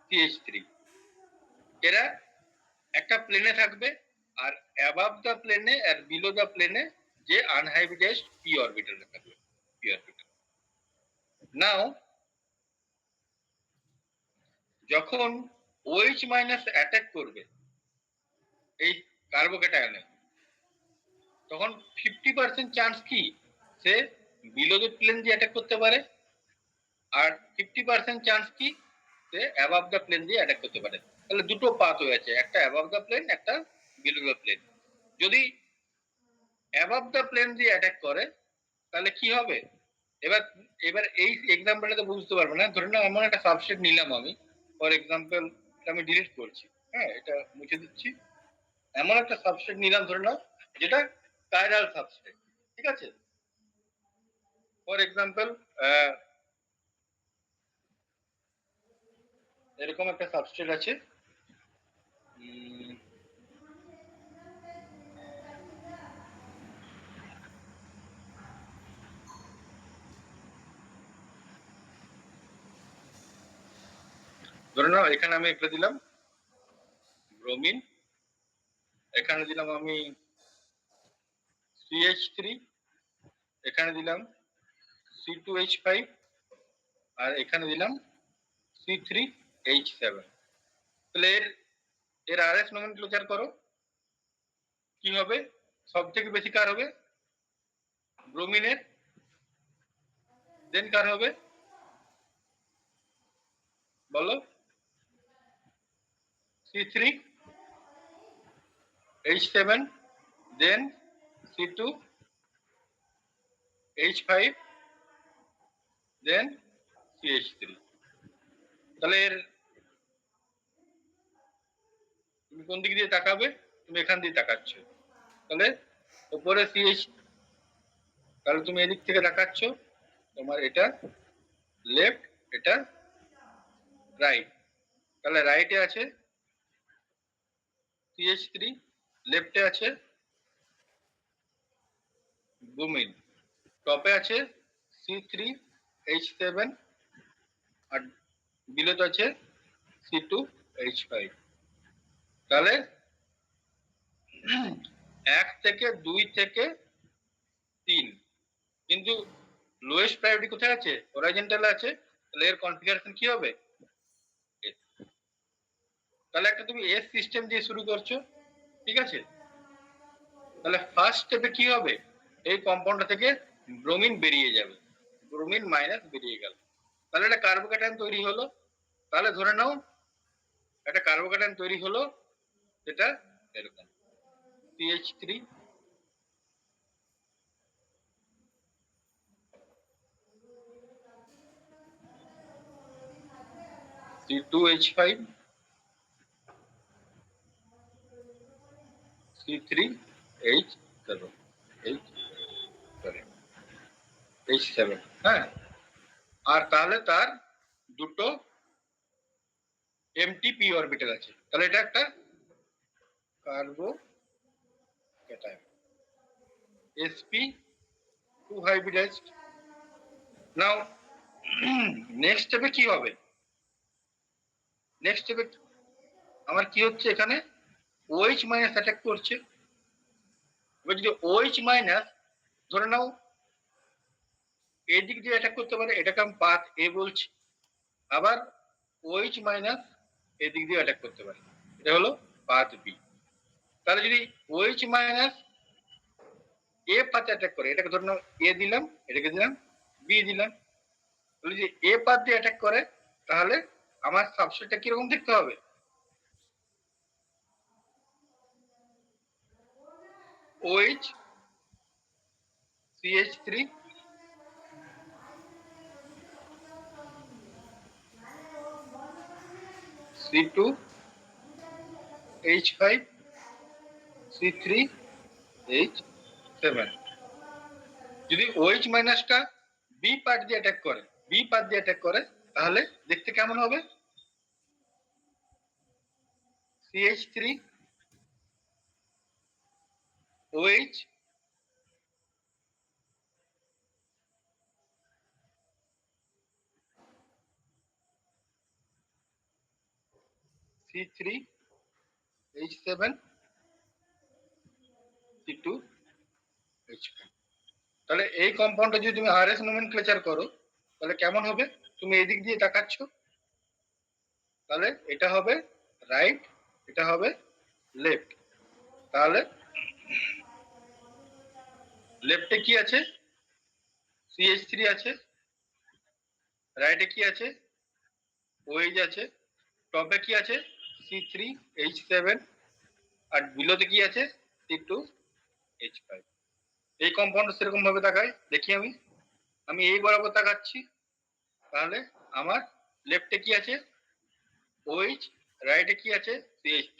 CH3, এরা একটা প্লেনে থাকবে, আর অ্যাবাভ দ্য প্লেনে আর বিলো দ্য প্লেনে যে আনহাইব্রিডাইজড p অরবিটাল থাকবে, p অরবিটাল। নাও যখন OH মাইনাস অ্যাটাক করবে এই কার্বোক্যাটায়নে, তখন 50% চান্স কি সে বিলো দ্য প্লেন দিয়ে অ্যাটাক করতে পারে, আর 50% চান্স কি সে অ্যাবাভ দ্য প্লেন দিয়ে অ্যাটাক করতে পারে। তাহলে দুটো পাথ হয়েছে, একটা অ্যাবাভ দ্য প্লেন, একটা বিলো দ্য প্লেন। যদি অ্যাবাভ দ্য প্লেন দিয়ে অ্যাটাক করে তাহলে কি হবে, এবার এবার এই এক্সাম্পলটা তো বুঝতে পারবে না। ধরে নাও এমন একটা সাবস্ট্রেট নিলাম আমি, ফর এক্সাম্পল আমি ডিলিট করছি, হ্যাঁ এটা মুছে দিচ্ছি। এমন একটা সাবস্ট্রেট নিলাম ধরে নাও যেটা কাইরাল সাবস্ট্রেট, ঠিক আছে। ফর এক্সাম্পল এরকম একটা সাবস্ট্রেট আছে, ধরে নাও এখানে আমি একটা দিলাম ব্রোমিন, এখানে দিলাম আমি CH3, এখানে দিলাম C2H5, আর এখানে দিলাম C3H7। তাহলে এর আরএস নোমেনক্লেচার করো, কি হবে? সব থেকে বেশি কার হবে? ব্রোমিনের। দেন কার হবে বলো? C3H7, দেন C2H5, দেন CH3। তাহলে এর তুমি কোন দিক দিয়ে তাকাবে? তুমি এখান দিয়ে তাকাচ্ছ, তাহলে উপরে CH, তাহলে তুমি এদিক থেকে তাকাচ্ছ, তোমার এটা লেফট, এটা রাইট। তাহলে রাইটে আছে CH3, লেফটে আছে ব্রোমিন, টপে আছে C3H7, আর বিলোতে আছে C2H5। তাহলে 1 থেকে 2 থেকে 3, কিন্তু লোয়েস্ট প্রায়োরিটি কোথায় আছে? হরাইজন্টালে আছে। তাহলে এর কনফিগারেশন কি হবে? তাহলে একটা তুমি এস সিস্টেম দিয়ে শুরু করছো, ঠিক আছে। তাহলে ফার্স্ট স্টেপে কি হবে? এই কম্পাউন্ডটা থেকে ব্রোমিন বেরিয়ে যাবে, ব্রোমিন মাইনাস বেরিয়ে গেল, তাহলে একটা কার্বোক্যাটায়ন তৈরি হলো। তাহলে ধরে নাও একটা কার্বোক্যাটায়ন তৈরি হলো, যেটা এরকম CH3, C2H5, C3H7, H7, হ্যাঁ। আর তাহলে তার দুটো এমটি অরবিটাল আছে, তাহলে এটা একটা কার্বোক্যাটায়ন sp2 হাইব্রিডাইজড। নাও নেক্সট স্টেপে কি হবে? নেক্সট স্টেপে আমার কি হচ্ছে? এখানে OH মাইনাস অ্যাটাক করছে। এবার যদি OH মাইনাস ধরে নাও এই দিক দিয়ে অ্যাটাক করতে পারে, এটাকে আমি পাথ এ বলছি। আবার OH মাইনাস এই দিক দিয়ে অ্যাটাক করতে পারে, এটা হলো পাথ বি। তাহলে যদি OH মাইনাস এ পাথে অ্যাটাক করে, এটাকে ধরে নাও এ দিলাম, এটাকে দিলাম বি দিলাম, তাহলে যদি এ পাথ দিয়ে অ্যাটাক করে, তাহলে আমার সাবস্ট্রেটটা কিরকম দেখতে হবে? OH CH3 C2H5 C3H7। যদি OH মাইনাসটা বি পার্ট দিয়ে অ্যাটাক করে, বি পার্ট দিয়ে অ্যাটাক করে, তাহলে দেখতে কেমন হবে? CH3 OH C3H7 C2H5। তাহলে এই কম্পাউন্ডটা যদি তুমি আরএস নোমেনক্লেচার করো, তাহলে কেমন হবে? তুমি এদিক দিয়ে তাকাচ্ছ, তাহলে এটা হবে রাইট, এটা হবে লেফট। তাহলে লেফটে কি আছে? CH3 আছে, রাইটে কি আছে? OH আছে, টপে কি আছে? C3H7, আর বিলোতে কি আছে? C2H5। এই কম্পাউন্ড সেরকম ভাবে দেখায়, দেখি আমি। আমি এই বরাবর তাকাচ্ছি, তাহলে আমার লেফটে কি আছে OH, রাইটে কি আছে CH3।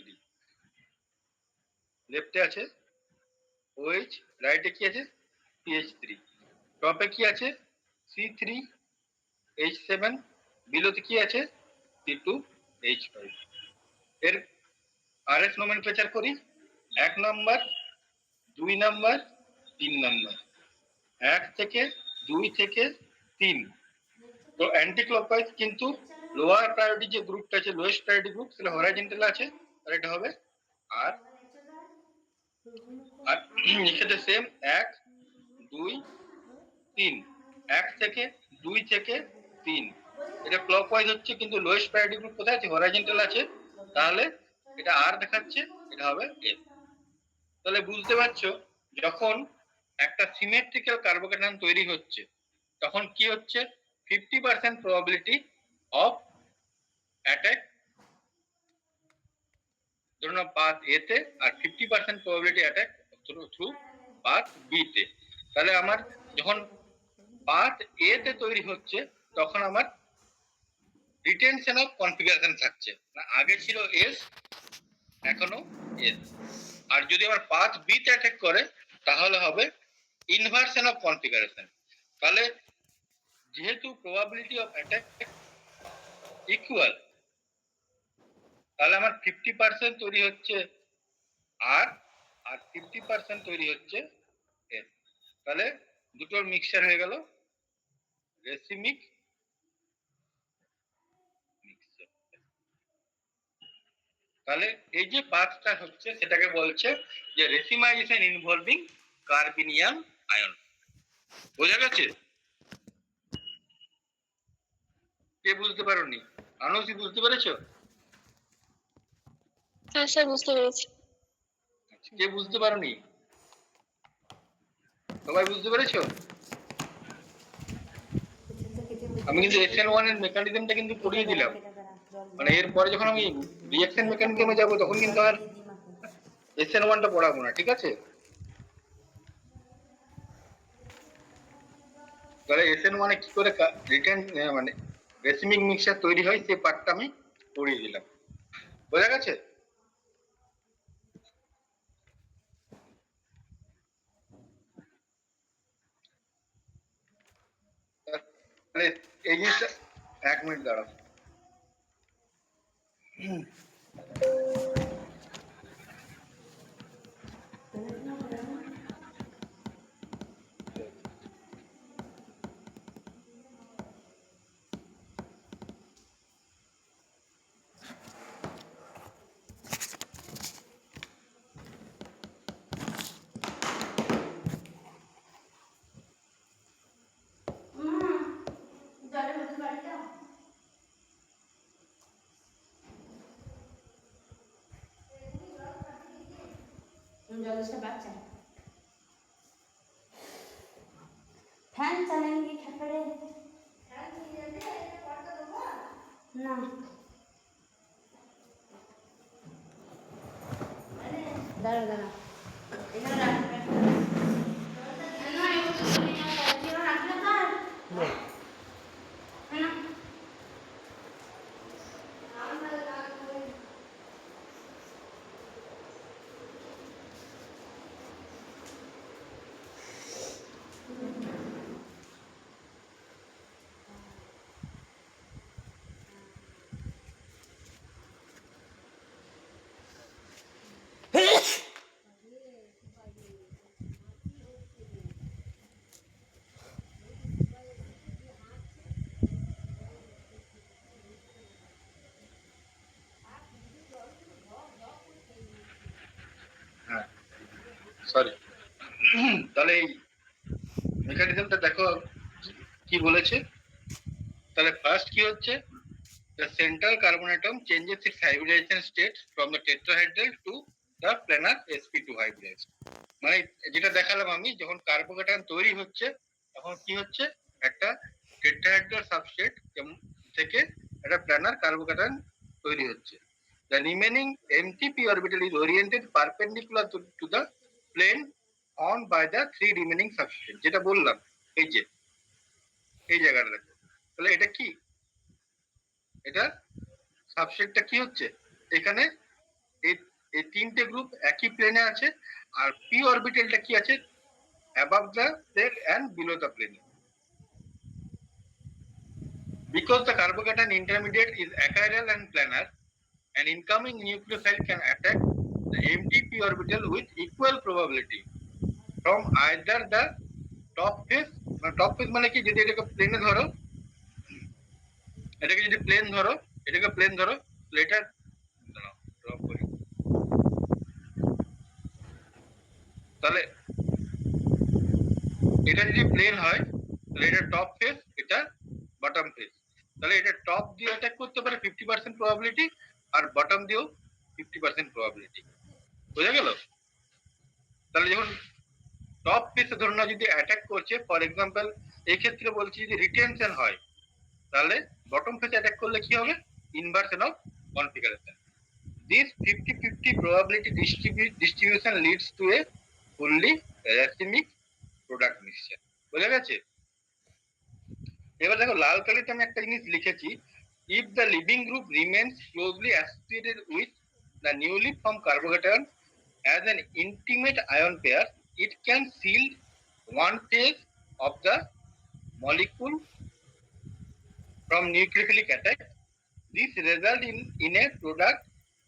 লেফটে আছে OH, রাইটে কি আছে CH3, টপে কি আছে C3H7, বিলোতে কি আছে C2H5। এর RS নোমেনক্লেচার করি, 1 নাম্বার, 2 নাম্বার, 3 নাম্বার, 1 থেকে 2 থেকে 3। তো অ্যান্টি ক্লকওয়াইজ কিন্তু লোয়ার প্রায়োরিটি যে গ্রুপটা আছে, লোয়েস্ট প্রায়োরিটি গ্রুপ, সেটা হরাইজন্টাল আছে, আর এটা হবে আর আর এক্ষেত্রে সেম 1 2 3, 1 থেকে 2 থেকে 3, এটা ক্লকওয়াইজ হচ্ছে, কিন্তু লোয়েস্ট প্রায়োরিটি গ্রুপ কোথায় আছে, হরাইজন্টাল আছে, তাহলে এটা আর দেখাচ্ছে, এটা হবে এস। তাহলে বুঝতে পারছো, যখন একটা সিমেট্রিক্যাল কার্বোক্যাটায়ন তৈরি হচ্ছে তখন কি হচ্ছে, 50% প্রবাবিলিটি অফ অ্যাটাক ধরুন পাথ এ তে, আর 50% probability attack through path B তে। তাহলে আমার যখন পাথ এ তে তৈরি হচ্ছে তখন আমার রিটেনশন অফ কনফিগারেশন থাকছে না, আগে ছিল এস, এখনো এস। আর যদি আমার পাথ বি তে অ্যাটাক করে তাহলে হবে ইনভার্সন অফ কনফিগারেশন। তাহলে যেহেতু প্রবাবিলিটি অফ অ্যাটাক ইকুয়াল, তাহলে আমার 50% তৈরি হচ্ছে আর, আর 50% তৈরি হচ্ছে এস। তাহলে দুটোর মিক্সচার হয়ে গেল রেসিমিক মিক্সচার। তাহলে এই যে পাথটা হচ্ছে সেটাকে বলছে যে রেসিমাইজেশন ইনভলভিং কার্বিনিয়াম আয়ন। বোঝা গেছে? কে বুঝতে পারোনি? আনসি বুঝতে পেরেছো? হ্যাঁ স্যার বুঝতে পেরেছি। কে বুঝতে পারোনি? সবাই বুঝতে পেরেছো? আমি কিন্তু SN1 এর মেকানিজমটা কিন্তু পড়িয়ে দিলাম, মানে এরপরে যখন আমি রিঅ্যাকশন মেকানিজমে যাব তখন কিন্তু আর SN1 টা পড়াবো না, ঠিক আছে? তাহলে SN1 এ কি করে রিটার্ন মানে রেসিমিক মিক্সচার তৈরি হয় সেই পার্টটা আমি পড়িয়ে দিলাম। বোঝা গেছে? তাহলে এই জিনিসটা 1 মিনিট দাঁড়াও। फैन चलेंगे खपड़े ना दाঁড়া দাঁড়া এখানে রাখবে না এগুলো তো নিয়ে আসলে রাখলে তো না হ্যাঁ, সরি। তাহলে এই মেকানিজমটা দেখো কি বলেছে। তাহলে ফার্স্ট কি হচ্ছে, the central carbon atom changes its hybridization state from the tetrahedral to the planar sp2 hybridized। মানে যেটা দেখালাম আমি, যখন কার্বোক্যাটায়ন তৈরি হচ্ছে তখন কি হচ্ছে, একটা টেট্রাহেড্রাল সাবস্ট্রেট থেকে একটা প্ল্যানার কার্বোক্যাটায়ন তৈরি হচ্ছে। The remaining empty p orbital is oriented perpendicular to the plane on by the 3 remaining substrate, যেটা বললাম এই যে এই জায়গাটা দেখো, তাহলে এটা কি, এটা সাবসেটটা কি হচ্ছে, এখানে এই এই তিনটে গ্রুপ একই প্লেনে আছে, আর পি অরবিটালটা কি আছে, above the plane and below the plane. Because the carbocation intermediate is achiral and planar, an incoming nucleophile can attack the empty p orbital with equal probability from either the top face, top face মানে কি, যদি এটাকে প্লেনে ধরো, এটাকে যদি plane ধরো, এটাকে প্লেন ধরো, তাহলে এটা ড্রপ করি, তাহলে এটা যদি প্লেন হয় তাহলে এটা টপ ফেস, এটা বটম ফেস, তাহলে এটা টপ দিয়ে অ্যাটাক করতে পারে 50% প্রবাবিলিটি, আর বটম দিয়েও 50% প্রবাবিলিটি। বোঝা গেল? তাহলে যখন টপ ফেসে ধরুন না যদি অ্যাটাক করছে, ফর এক্সাম্পল এই ক্ষেত্রে বলছি যদি রিটেনশন হয়, তাহলে বটম ফেসে অ্যাটাক করলে কি হবে, inversion of configuration. This 50-50 probability distribution leads to a fully racemic product mixture. বোঝা গেছে? এবার দেখো লাল কালিতে আমি একটা জিনিস লিখেছি, if the leaving group remains closely associated with the newly formed carbocation as an intimate ion pair, it can shield one phase of the molecule from nucleophilic attack. This result in a product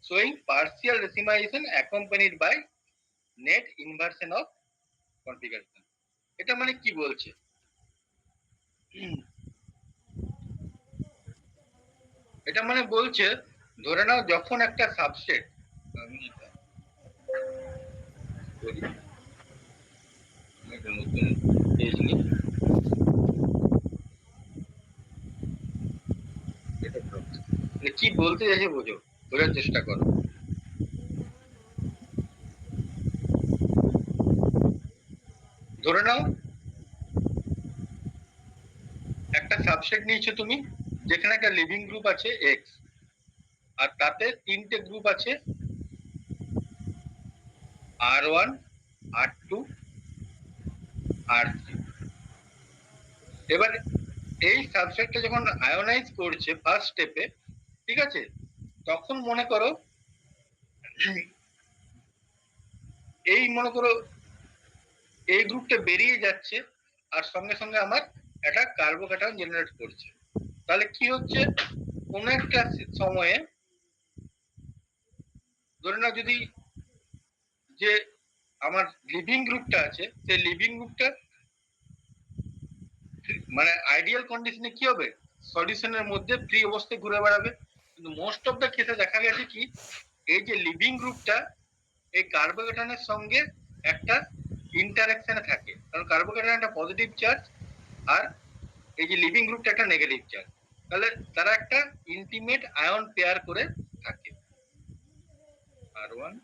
showing partial racemization accompanied by net inversion of configuration. এটা মানে কি বলছে, এটা মানে বলছে ধরে নাও যখন একটা সাবসেট, নতুন পেজ নিই, কি বলতে চাইছে বোঝো, বোঝার চেষ্টা করো। ধরে নাও একটা সাবসেট নিয়েছো তুমি, যেখানে একটা লিভিং গ্রুপ আছে এক্স, আর তাতে তিনটে গ্রুপ আছে R1, R2, R3। এবার এই সাবসেটটা যখন আয়োনাইজ করছে ফার্স্ট স্টেপে, ঠিক আছে, তখন মনে করো এই মনে করো এই গ্রুপটা বেরিয়ে যাচ্ছে, আর সঙ্গে সঙ্গে আমার একটা কার্বোক্যাটায়ন জেনারেট করছে। তাহলে কি হচ্ছে, কোন একটা সময়ে ধরে নাও যদি যে আমার লিভিং গ্রুপটা আছে, সেই লিভিং গ্রুপটা মানে আইডিয়াল কন্ডিশনে কি হবে, সলিউশনের মধ্যে ফ্রি অবস্থায় ঘুরে বেড়াবে। কিন্তু মোস্ট অফ দ্য কেসে দেখা গেছে কি, এই যে লিভিং গ্রুপটা এই কার্বোক্যাটায়নের সঙ্গে একটা ইন্টারঅ্যাকশনে থাকে, কারণ কার্বোক্যাটায়ন একটা পজিটিভ চার্জ, আর এই যে লিভিং গ্রুপটা একটা নেগেটিভ চার্জ, তাহলে তারা একটা ইন্টিমেট আয়ন পেয়ার করে থাকে। R1,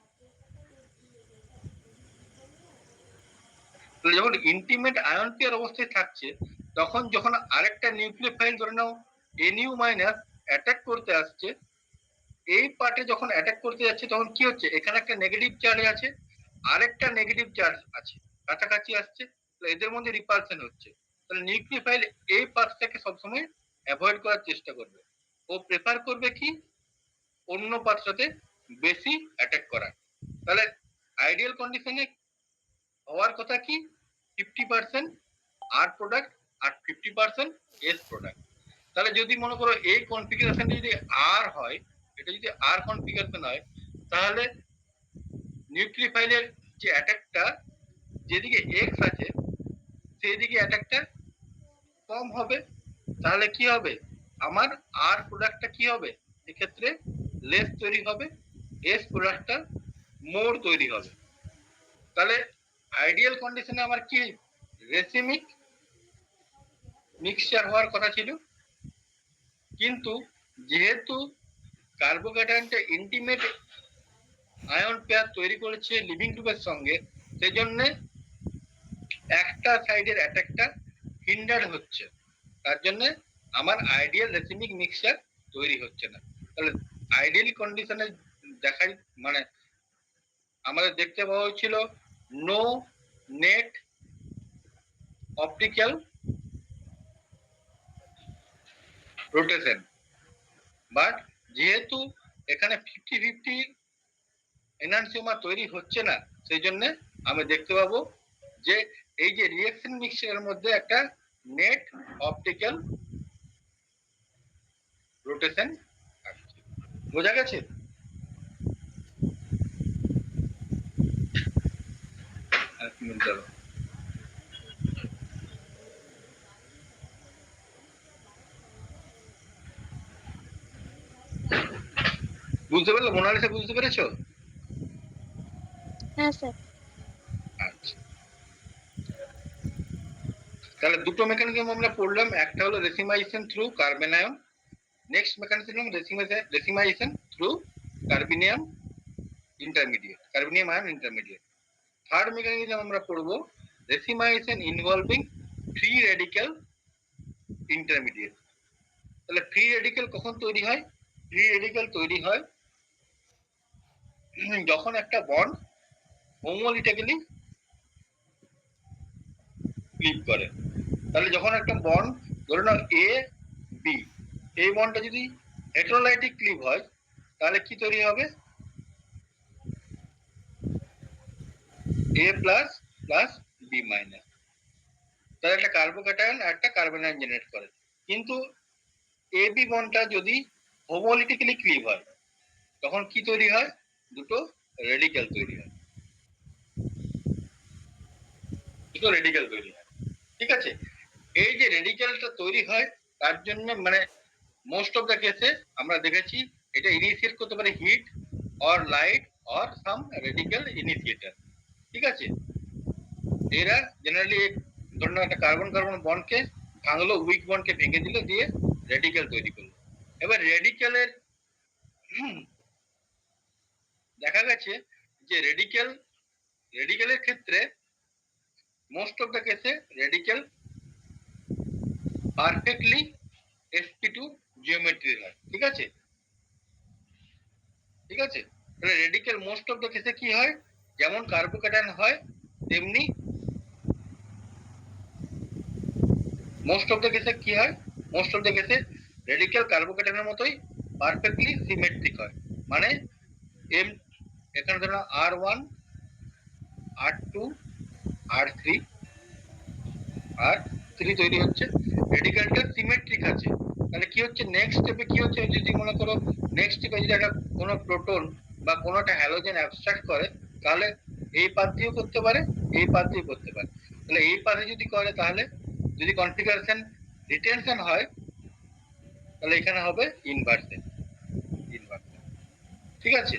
যখন ইন্টিমেট আয়ন পেয়ার অবস্থায় থাকছে, তখন যখন আরেকটা নিউক্লিওফাইল ধরে নাও NU মাইনাস অ্যাটাক করতে আসছে, এই পার্টে যখন অ্যাটাক করতে যাচ্ছে তখন কি হচ্ছে, এখানে একটা নেগেটিভ চার্জ আছে, আরেকটা নেগেটিভ চার্জ আছে, কাছাকাছি আসছে, এদের মধ্যে রিপালশন হচ্ছে। তাহলে নিউক্লিওফাইল এই পার্টটাকে সবসময় অ্যাভয়েড করার চেষ্টা করবে, ও প্রেফার করবে কি অন্য পার্টটাতে বেশি অ্যাটাক করা। তাহলে আইডিয়াল কন্ডিশনে হওয়ার কথা কি 50% আর প্রোডাক্ট আর 50% এস প্রোডাক্ট। তাহলে যদি মনে করো এই কনফিগারেশনটা যদি আর হয়, এটা যদি আর কনফিগারেশন হয়, তাহলে নিউক্লিওফাইলের যে অ্যাটাকটা যেদিকে এক্স আছে সেই দিকে অ্যাটাকটা কম হবে। তাহলে কি হবে, আমার আর প্রোডাক্টটা কি হবে, এক্ষেত্রে লেস তৈরি হবে, এস প্রোডাক্টটা মোর তৈরি হবে। তাহলে আইডিয়াল কন্ডিশনে আমার কি রেসিমিক মিক্সচার হওয়ার কথা ছিল, কিন্তু যেহেতু কার্বোক্যাটায়নটা ইন্টিমেট আয়ন পেয়ার তৈরি করেছে লিভিং গ্রুপের সঙ্গে, সেজন্য একটা সাইডের অ্যাটাকটা হিন্ডার হচ্ছে, তার জন্য আমার আইডিয়াল রেসিমিক মিক্সচার তৈরি হচ্ছে না। তাহলে আইডিয়াল কন্ডিশনে দেখাই মানে আমাদের দেখতে পাওয়া হয়েছিল no net optical rotation, but যেহেতু এখানে 50-50 এনানসিওমার তৈরি হচ্ছে না, সেই জন্য আমি দেখতে পাবো যে এই যে রিঅ্যাকশন মিক্সচারের মধ্যে একটা নেট অপটিক্যাল রোটেশন আসছে। বোঝা গেছে? এক মিনিট দাঁড়াও। বুঝতে পারলে? মোনালিসা বুঝতে পেরেছো? হ্যাঁ স্যার। আচ্ছা, তাহলে দুটো মেকানিজম আমরা পড়লাম, একটা হলো racemisation through carbon ion, next mechanism racemisation through carbenium intermediate, carbenium ion intermediate. Third mechanism আমরা পড়বো racemisation involving free radical intermediate. তাহলে ফ্রি রেডিক্যাল কখন তৈরি হয়? ফ্রি রেডিক্যাল তৈরি হয় যখন একটা বন্ড হোমোলিটিক্যালি ক্লিপ করে। তাহলে যখন একটা বন্ড, ধরে নাও এ বি, এই বন্ডটা যদি হেটেরোলাইটিক ক্লিপ হয়, তাহলে কি তৈরি হবে? এ প্লাস প্লাস বি মাইনাস। তাহলে একটা কার্বোক্যাটায়ন আর একটা কার্বন আয়ন জেনারেট করে। কিন্তু এ বি বন্ডটা যদি হোমোলিটিক্যালি ক্লিপ হয়, তখন কি তৈরি হয়? দুটো রেডিক্যাল তৈরি হয়, দুটো রেডিক্যাল তৈরি হয়। ঠিক আছে? এই যে রেডিক্যালটা তৈরি হয়, তার জন্য মানে মোস্ট অফ দ্য কেসে আমরা দেখেছি এটা ইনিশিয়েট করতে পারে heat or light or some radical initiator. ঠিক আছে? এরা জেনারেলি ধরুন একটা কার্বন কার্বন বন্ডকে ভাঙলো, উইক বন্ডকে ভেঙে দিল, দিয়ে রেডিক্যাল তৈরি করলো। এবার রেডিক্যালের দেখা গেছে যে রেডিক্যালের ক্ষেত্রে মোস্ট অফ দ্য কেসে রেডিক্যাল পারফেক্টলি sp2 জিওমেট্রি হয়। ঠিক আছে? ঠিক আছে? তাহলে রেডিক্যাল মোস্ট অফ দ্য কেসে কি হয়? যেমন কার্বোক্যাটায়ন হয়, তেমনি মোস্ট অফ দ্য কেসে কি হয়? মোস্ট অফ দ্য কেসে রেডিক্যাল কার্বোক্যাটায়নের মতোই পারফেক্টলি সিমেট্রিক হয়। মানে এম, এখানে ধরো R1 R2 R3 R3 তৈরি হচ্ছে, রেডিক্যালটা সিমেট্রিক আছে। তাহলে কি হচ্ছে নেক্সট স্টেপে? কি হচ্ছে, যদি মনে করো নেক্সট স্টেপে যদি একটা কোনো প্রোটন বা কোনো একটা হ্যালোজেন অ্যাবস্ট্রাক্ট করে, তাহলে এই পাথ দিয়েও করতে পারে, এই পাথ দিয়েও করতে পারে। তাহলে এই পাথে যদি করে, তাহলে যদি কনফিগারেশন রিটেনশন হয়, তাহলে এখানে হবে ইনভার্সন। ইনভার্সন। ঠিক আছে?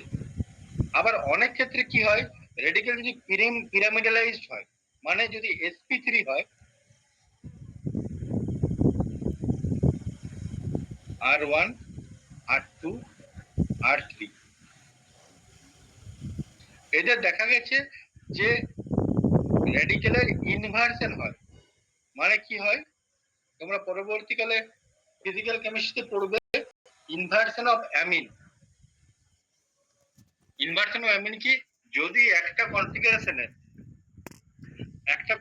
আবার অনেক ক্ষেত্রে কি হয়, রেডিক্যাল যদি পিরামিডালাইজড হয়, মানে যদি sp3 হয়, R1 R2 R3, এদের দেখা গেছে যে রেডিক্যালের ইনভার্সন হয়। মানে কি হয়, তোমরা পরবর্তীকালে ফিজিক্যাল কেমিস্ট্রিতে পড়বে inversion of amine. Inversion of amine কি, যদি একটা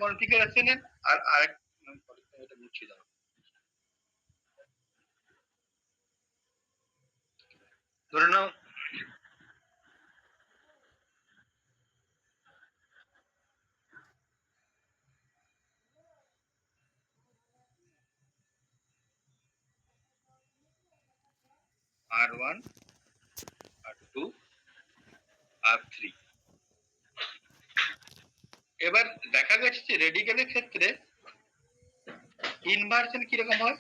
কনফিগারেশনের আর আরেক, এটা মুছে দাও। ধরে নাও R1 R2 R3। এবার দেখা গেছে যে রেডিক্যালের ক্ষেত্রে ইনভার্সন কিরকম হয়?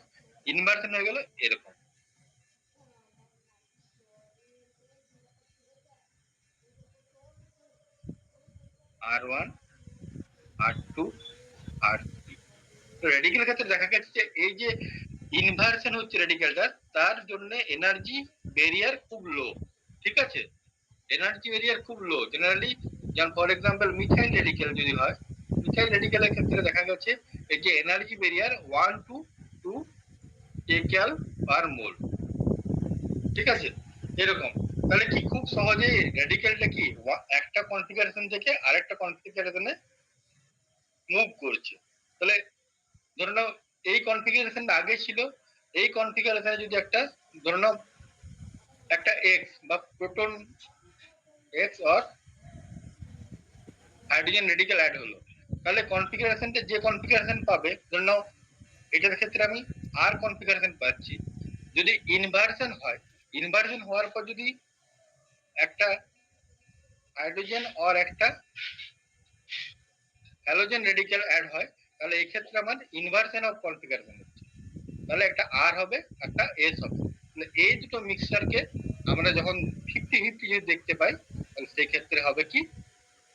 ইনভার্সন হয়ে গেল এরকম, R1 R2 R3। তো রেডিক্যাল ক্ষেত্রে দেখা গেছে যে এই যে ইনভার্সন হচ্ছে রেডিক্যালটা, তার জন্য এনার্জি ব্যারিয়ার খুব লো। ঠিক আছে? এনার্জি ব্যারিয়ার খুব লো জেনারেলি। যেমন ফর এক্সাম্পল মিথাইল রেডিক্যাল যদি হয়, মিথাইল রেডিক্যালের ক্ষেত্রে দেখা গেছে এই যে energy barrier 1 to 2 kcal per mol। ঠিক আছে? এরকম। তাহলে কি খুব সহজে রেডিক্যালটা কি একটা কনফিগারেশন থেকে আরেকটা কনফিগারেশনে মুভ করছে। তাহলে ধরে নাও এই কনফিগারেশনটা আগে ছিল, এই কনফিগারেশনে যদি একটা ধরে নাও একটা এক্স বা proton X or hydrogen radical add হলো, তাহলে কনফিগারেশনটা যে কনফিগারেশন পাবে, ধরে নাও এটার ক্ষেত্রে আমি আর কনফিগারেশন পাচ্ছি, যদি ইনভার্সন হয়, ইনভার্সন হওয়ার পর যদি একটা হাইড্রোজেন অর একটা হ্যালোজেন রেডিক্যাল অ্যাড হয়, তাহলে এই ক্ষেত্রে আমার ইনভার্সন অফ কনফিগারেশন হচ্ছে, তাহলে একটা আর হবে একটা এস হবে। তাহলে এই দুটো মিক্সচারকে আমরা যখন 50-50 যদি দেখতে পাই, তাহলে সেই ক্ষেত্রে হবে কি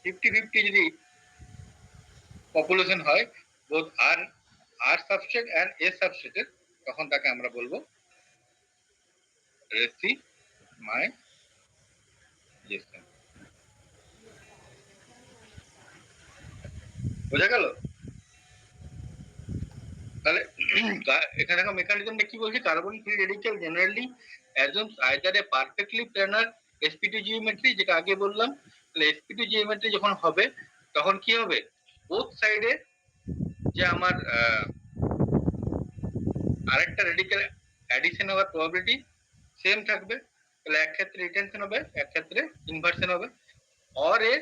50-50 যদি পপুলেশন হয় both R substrate and S সাবস্ট্রেটের, তখন তাকে আমরা বলবো রেসিমাইজেশন। বোঝা গেল? তাহলে এখানে দেখো মেকানিজমটা কি বলছে, carbon free radical generally assumes either a perfectly planar sp2 geometry, যেটা আগে বললাম। তাহলে sp2 জিওমেট্রি যখন হবে তখন কি হবে, বোথ সাইডে যে আমার আরেকটা রেডিক্যাল অ্যাডিশন হওয়ার প্রবাবিলিটি সেম থাকবে, তাহলে এক ক্ষেত্রে রিটেনশন হবে, এক ক্ষেত্রে ইনভার্সন হবে, or a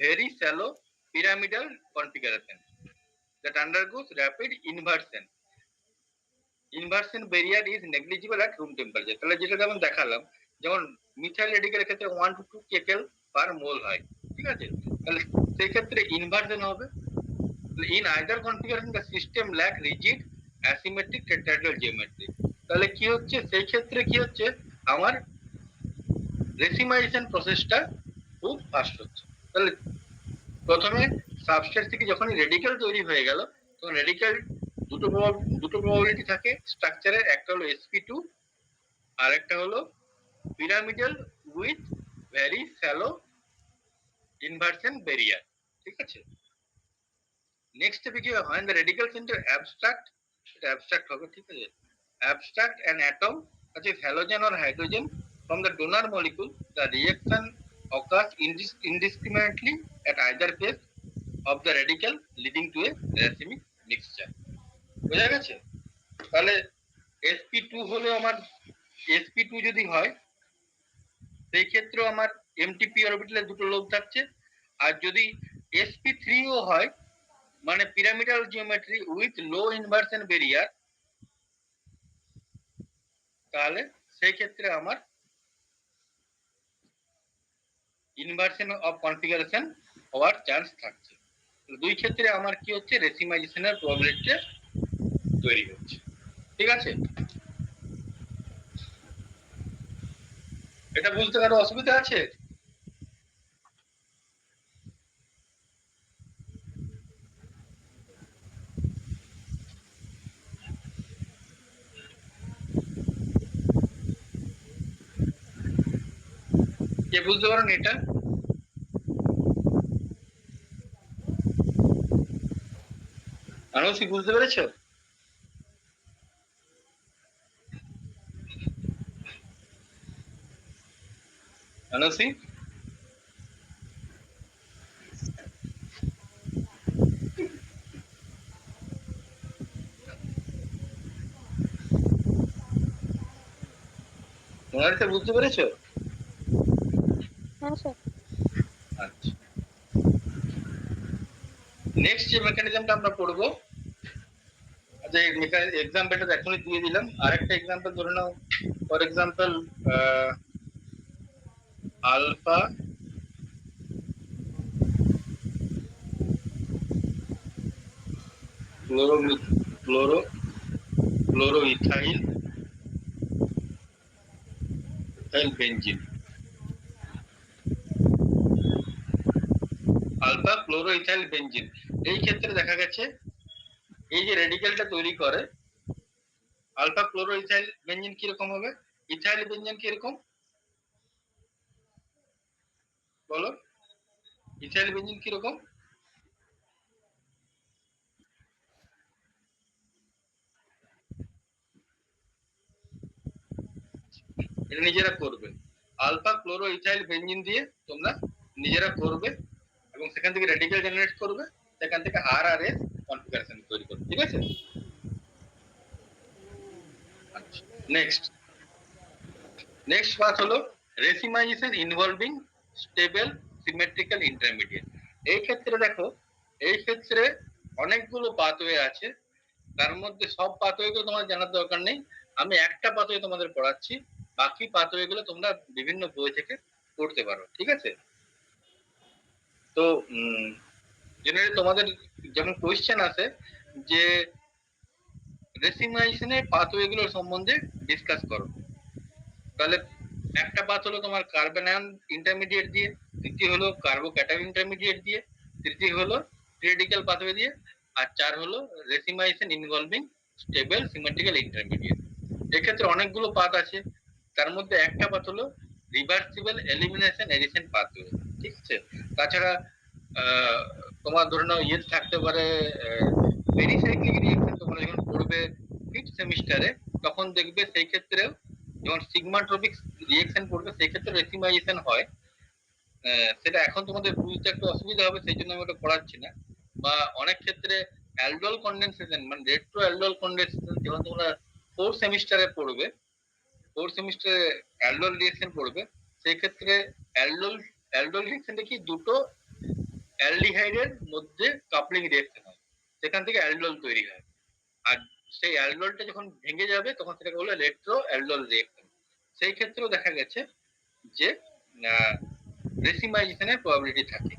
very shallow pyramidal configuration that undergoes rapid inversion. Inversion barrier is negligible at room temperature. তাহলে যেটা যেমন দেখালাম, যেমন মিথাইল রেডিক্যালের ক্ষেত্রে 1 to 2 কেকেল পার মোল হয়, ঠিক আছে? তাহলে সেই ক্ষেত্রে ইনভার্সন হবে। In either configuration the system lack rigid asymmetric tetrahedral geometry. তাহলে কি হচ্ছে, সেই ক্ষেত্রে কি হচ্ছে, আমার রেসিমাইজেশন প্রসেসটা খুব ফাস্ট হচ্ছে। তাহলে প্রথমে সাবস্ট্রেট থেকে যখনই রেডিক্যাল তৈরি হয়ে গেল, তখন রেডিক্যাল দুটো প্রবাবিলিটি থাকে স্ট্রাকচারের, একটা হলো sp2 আর একটা হলো pyramidal with very shallow inversion barrier, ঠিক আছে? নেক্সট স্টেপে কি হয়, the radical center abstract, এটা abstract হবে, ঠিক আছে? Abstract an atom such as halogen or hydrogen from the donor molecule, the reaction occurs indiscriminately at either phase of the radical leading to a racemic mixture. বোঝা গেছে? তাহলে sp2 হলো আমার, sp2 যদি হয় সেই ক্ষেত্রে আমার mtp অরবিটালে দুটো লোব থাকছে, আর যদি sp3 ও হয় মানে pyramidal geometry with low inversion barrier, তাহলে সেই ক্ষেত্রে আমার ইনভার্সন অফ কনফিগারেশন হওয়ার চান্স থাকছে। দুই ক্ষেত্রে আমার কি হচ্ছে, রেসিমাইজেশনের প্রবাবিলিটি তৈরি হচ্ছে, ঠিক আছে? এটা বুঝতে কারো অসুবিধা আছে? কে বুঝতে পারেন এটা? আনসি বুঝতে পেরেছো? আনসি তোমরা এটা বুঝতে পেরেছো? হ্যাঁ স্যার। আচ্ছা, নেক্সট যে মেকানিজমটা আমরা পড়বো, আচ্ছা এই এক্সাম্পলটা এখনই দিয়ে দিলাম, আরেকটা এক্সাম্পল ধরে নাও, for example alpha chloroethyl benzene, alpha chloroethyl benzene. এই ক্ষেত্রে দেখা গেছে এই যে রেডিক্যালটা তৈরি করে আলফা ক্লোরোইথাইল বেনজিন কিরকম হবে, ইথাইল বেনজিন কিরকম বলো, ইথাইল বেনজিন কিরকম? এটা নিজেরা করবে, আলফা ক্লোরো ইথাইল বেনজিন দিয়ে তোমরা নিজেরা করবে এবং সেখান থেকে রেডিক্যাল জেনারেট করবে, সেখান থেকে আর আর এস কনফিগারেশন তৈরি করবে, ঠিক আছে? নেক্সট পাথ হলো racemization involving stable symmetrical intermediate. এই ক্ষেত্রে দেখো, এই ক্ষেত্রে অনেকগুলো পাথওয়ে আছে, তার মধ্যে সব পাথওয়ে গুলো তোমার জানার দরকার নেই, আমি একটা পাথওয়ে তোমাদের পড়াচ্ছি, বাকি পাথওয়ে গুলো তোমরা বিভিন্ন বই থেকে পড়তে পারো, ঠিক আছে? তো জেনারেলি তোমাদের যেমন কোয়েশ্চেন আছে যে রেসিমাইজেশনের পাথওয়ে গুলোর সম্বন্ধে ডিসকাস করো, তাহলে একটা পাথ হলো তোমার কার্বন আয়ন ইন্টারমিডিয়েট দিয়ে, দ্বিতীয় হলো কার্বোক্যাটায়ন ইন্টারমিডিয়েট দিয়ে, তৃতীয় হলো ক্রিটিক্যাল পাথওয়ে দিয়ে, আর চার হলো racemization involving stable symmetrical intermediate. এক্ষেত্রে অনেকগুলো পাথ আছে, তার মধ্যে একটা পাথ হলো রিভার্সিবল এলিমিনেশন এডিশন পাথওয়ে, ঠিক আছে? তাছাড়া তোমার ধরে নাও ইয়ে থাকতে পারে পেরিসাইক্লিক রিঅ্যাকশন, তোমরা যখন পড়বে 5th সেমিস্টারে তখন দেখবে সেই ক্ষেত্রেও যখন সিগমাট্রপিক রিঅ্যাকশন পড়বে সেই ক্ষেত্রে রেসিমাইজেশন হয়। সেটা এখন তোমাদের বুঝতে একটু অসুবিধা হবে, সেই জন্য আমি ওটা পড়াচ্ছি না। বা অনেক ক্ষেত্রে অ্যালডোল কনডেনসেশন মানে রেট্রো অ্যালডোল কনডেনসেশন যখন তোমরা 4th সেমিস্টারে পড়বে, 4th সেমিস্টারে অ্যালডোল রিঅ্যাকশন পড়বে, সেই ক্ষেত্রে অ্যালডোল রিঅ্যাকশনটা কি দুটো অ্যালডিহাইডের মধ্যে কাপলিং রিঅ্যাকশন হয়, সেখান থেকে অ্যালডোল তৈরি হয়, আর সেই অ্যালডোলটা যখন ভেঙে যাবে তখন সেটাকে বলে রেট্রো অ্যালডোল রিঅ্যাকশন। সেই ক্ষেত্রেও দেখা গেছে যে রেসিমাইজেশনের প্রবাবিলিটি থাকে।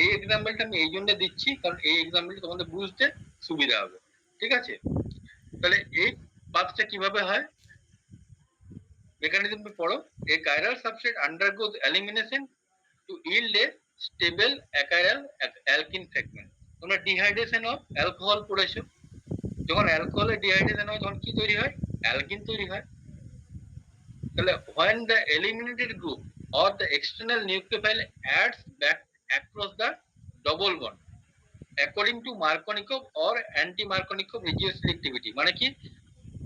এই এক্সাম্পলটা আমি এই জন্য দিচ্ছি কারণ এই এক্সাম্পলটা তোমাদের বুঝতে সুবিধা হবে, ঠিক আছে? তাহলে এই পাথটা কিভাবে হয়, mechanism পড়ো। A chiral substrate undergoes elimination to yield a stable achiral alkene fragment। তোমরা ডিহাইড্রেশন অফ অ্যালকোহল পড়েছো, যখন অ্যালকোহলের ডিহাইড্রেশন হয় তখন কি তৈরি হয়? অ্যালকিন তৈরি হয়। তাহলে when the eliminated group or the external nucleophile adds back across the double bond according to Markovnikov or anti-Markovnikov regioselectivity, মানে কি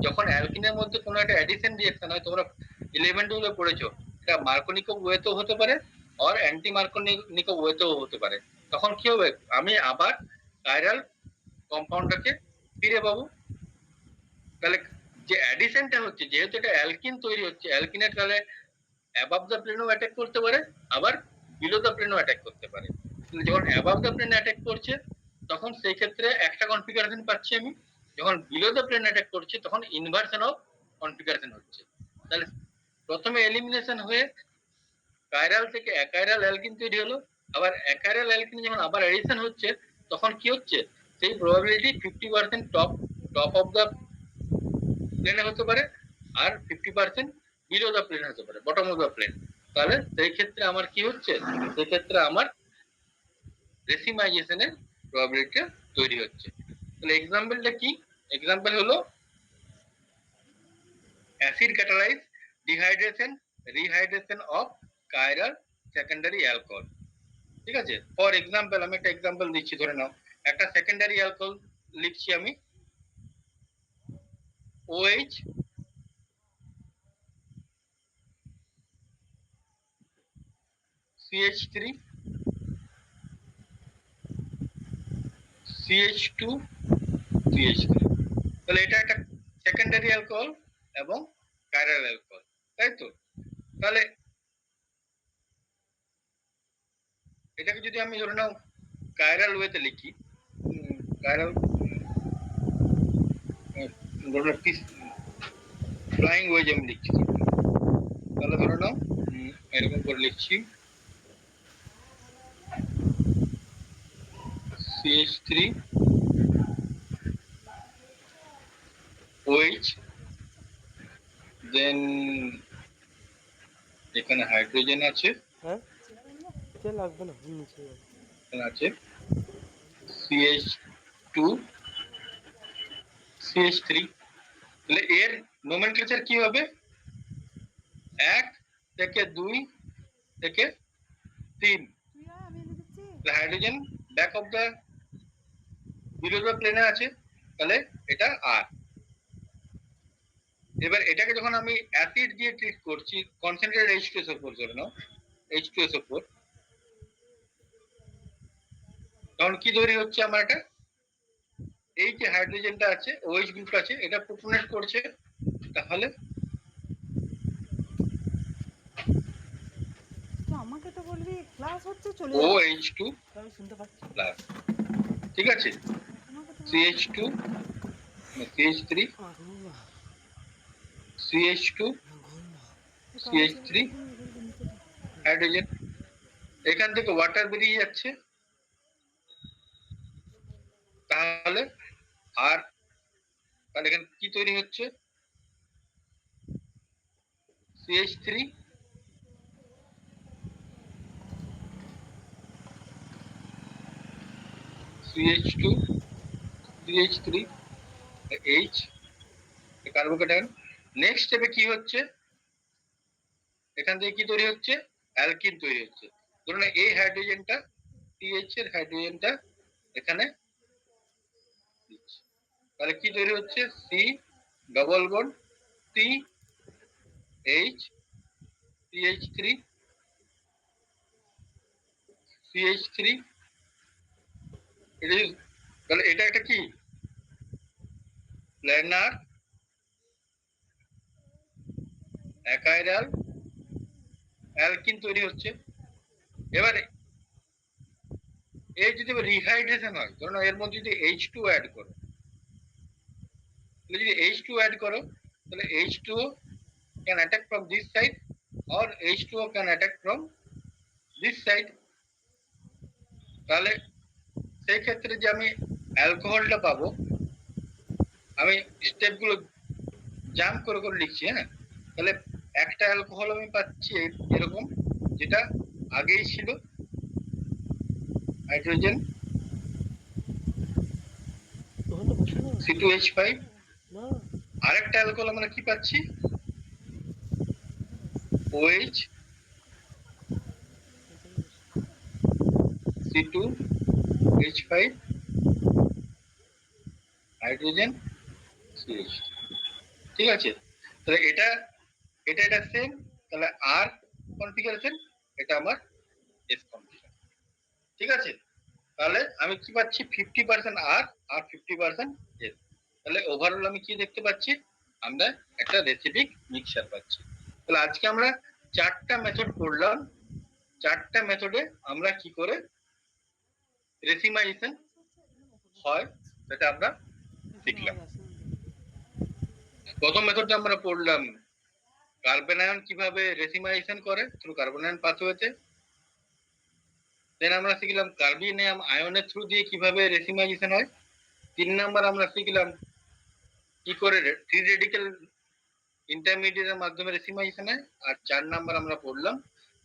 যখন অ্যালকিনের মধ্যে কোনো একটা অ্যাডিশন রিঅ্যাকশন হয়, তোমরা 11 পড়েছো, এটা মার্কোনিকভ ওয়েতেও হতে পারে আর অ্যান্টি মার্কোনিকভ ওয়েতেও হতে পারে, তখন কি হবে? আমি আবার কাইরাল কম্পাউন্ডটাকে ফিরে পাবো। তাহলে যে অ্যাডিশনটা হচ্ছে, যেহেতু এটা অ্যালকিন তৈরি হচ্ছে, অ্যালকিনের তাহলে অ্যাবাভ দ্য প্লেনও অ্যাটাক করতে পারে, আবার বিলো দ্য প্লেনও অ্যাটাক করতে পারে। যখন অ্যাবাভ দ্য প্লেন অ্যাটাক করছে তখন সেই ক্ষেত্রে একটা কনফিগারেশন পাচ্ছি আমি, যখন বিলো দ্য প্লেন অ্যাটাক করছে তখন ইনভার্সন অফ কনফিগারেশন হচ্ছে। তাহলে প্রথমে এলিমিনেশন হয়ে কাইরাল থেকে অ্যাকাইরাল অ্যালকিন তৈরি হলো, আবার অ্যাকাইরাল অ্যালকিন যখন আবার এডিশন হচ্ছে তখন কি হচ্ছে? সেই প্রবাবিলিটি 50% টপ অফ দ্য প্লেনে হতে পারে আর 50% বিলো দ্য প্লেন হতে পারে, বটম অফ দ্য প্লেন। তাহলে সেই ক্ষেত্রে আমার কি হচ্ছে? সেই ক্ষেত্রে আমার রেসিমাইজেশনের প্রবাবিলিটি তৈরি হচ্ছে। তাহলে এক্সাম্পলটা কি? এক্সাম্পল হলো acid catalyse dehydration rehydration of chiral secondary alcohol, ঠিক আছে? ফর এক্সাম্পল আমি একটা এক্সাম্পল দিচ্ছি, ধরে নাও একটা সেকেন্ডারি অ্যালকোহল লিখছি আমি OH CH3 CH2 CH3, তাহলে এটা একটা সেকেন্ডারি অ্যালকোহল এবং কাইরাল অ্যালকোহল, তাই তো? তাহলে এটাকে যদি আমি ধরে নাও কাইরাল ওয়েতে লিখি, কাইরাল ফ্লাইং ওয়েজ আমি লিখছি, তাহলে ধরে নাও এরকম করে লিখছি CH3 OH, দেন এখানে হাইড্রোজেন আছে, হ্যাঁ এটা লাগবে না, নিচে যাবে। এখানে আছে CH2 CH3, তাহলে এর নোমেনক্লেচার কি হবে? 1 থেকে 2 থেকে 3, hydrogen back of the below the প্লেনে আছে, তাহলে এটা আর। এবার এটাকে যখন আমি অ্যাসিড দিয়ে ট্রিট করছি, কনসেন্ট্রেটেড H2SO4 ধরে নাও H2SO4, তখন কি তৈরি হচ্ছে আমার? এটা এই যে হাইড্রোজেনটা আছে OH গ্রুপটা আছে, এটা প্রোটনেট করছে তাহলে তো আমাকে তো বলবি ক্লাস হচ্ছে চলে ও যা। এইচ টু আমি শুনতে পাচ্ছি। প্লাস, ঠিক আছে, আমাকে তো সিএইচ টু সিএইচ থ্রি ঘুমা সিএইচ টু ঘুমা সিএইচ থ্রি হাইড্রোজেন, এখান থেকে ওয়াটার বেরিয়ে যাচ্ছে, তাহলে আর তাহলে এখানে কি তৈরি হচ্ছে, CH three CH two CH three H carbocation. Next স্টেপে কি হচ্ছে, এখান থেকে কি তৈরি হচ্ছে, অ্যালকিন তৈরি হচ্ছে। ধরুন এই হাইড্রোজেনটা সিএইচ এর হাইড্রোজেনটা এখানে দিচ্ছি। তাহলে কি তৈরি হচ্ছে, C double bond C H C H three C H three, তাহলে এটা একটা কি প্ল্যানার অ্যাকাইরাল অ্যালকিন তৈরি হচ্ছে। এবারে এই যদি রিহাইড্রেশন হয়, ধরুন এর মধ্যে যদি এইচ টু অ্যাড করো, তাহলে যদি এইচ টু অ্যাড করো, তাহলে H two can attack from this side or H two can attack from this side. তাহলে সেই ক্ষেত্রে যে আমি অ্যালকোহলটা পাবো, আমি স্টেপগুলো জাম্প করে করে লিখছি, হ্যাঁ, তাহলে একটা অ্যালকোহল আমি পাচ্ছি এরকম, যেটা আগেই ছিল হাইড্রোজেন ওখানে বসে না C2H5, না আরেকটা অ্যালকোহল আমরা কি পাচ্ছি, OH C2H5 হাইড্রোজেন CH, ঠিক আছে। তাহলে এটা এটা এটা সেম, তাহলে আর কনফিগারেশন, এটা আমার এস কনফিগারেশন, ঠিক আছে। তাহলে আমি কি পাচ্ছি, 50% আর আর 50% এস। তাহলে ওভারঅল আমি কি দেখতে পাচ্ছি, আমরা একটা রেসিপিক মিক্সচার পাচ্ছি। তাহলে আজকে আমরা 4টা মেথড পড়লাম, 4টা মেথডে আমরা কি করে রেসিমাইজেশন হয় সেটা আমরা শিখলাম। প্রথম মেথডটা আমরা পড়লাম কার্বন আয়ন কিভাবে রেসিমাইজেশন করে থ্রু কার্বন আয়ন পাথওয়েতে। দেন আমরা শিখলাম কার্বনিয়াম আয়নের থ্রু দিয়ে কিভাবে রেসিমাইজেশন হয়। 3 নাম্বার আমরা শিখলাম কি করে ফ্রি রেডিক্যাল ইন্টারমিডিয়েটের মাধ্যমে রেসিমাইজেশন হয়। আর 4 নাম্বার আমরা পড়লাম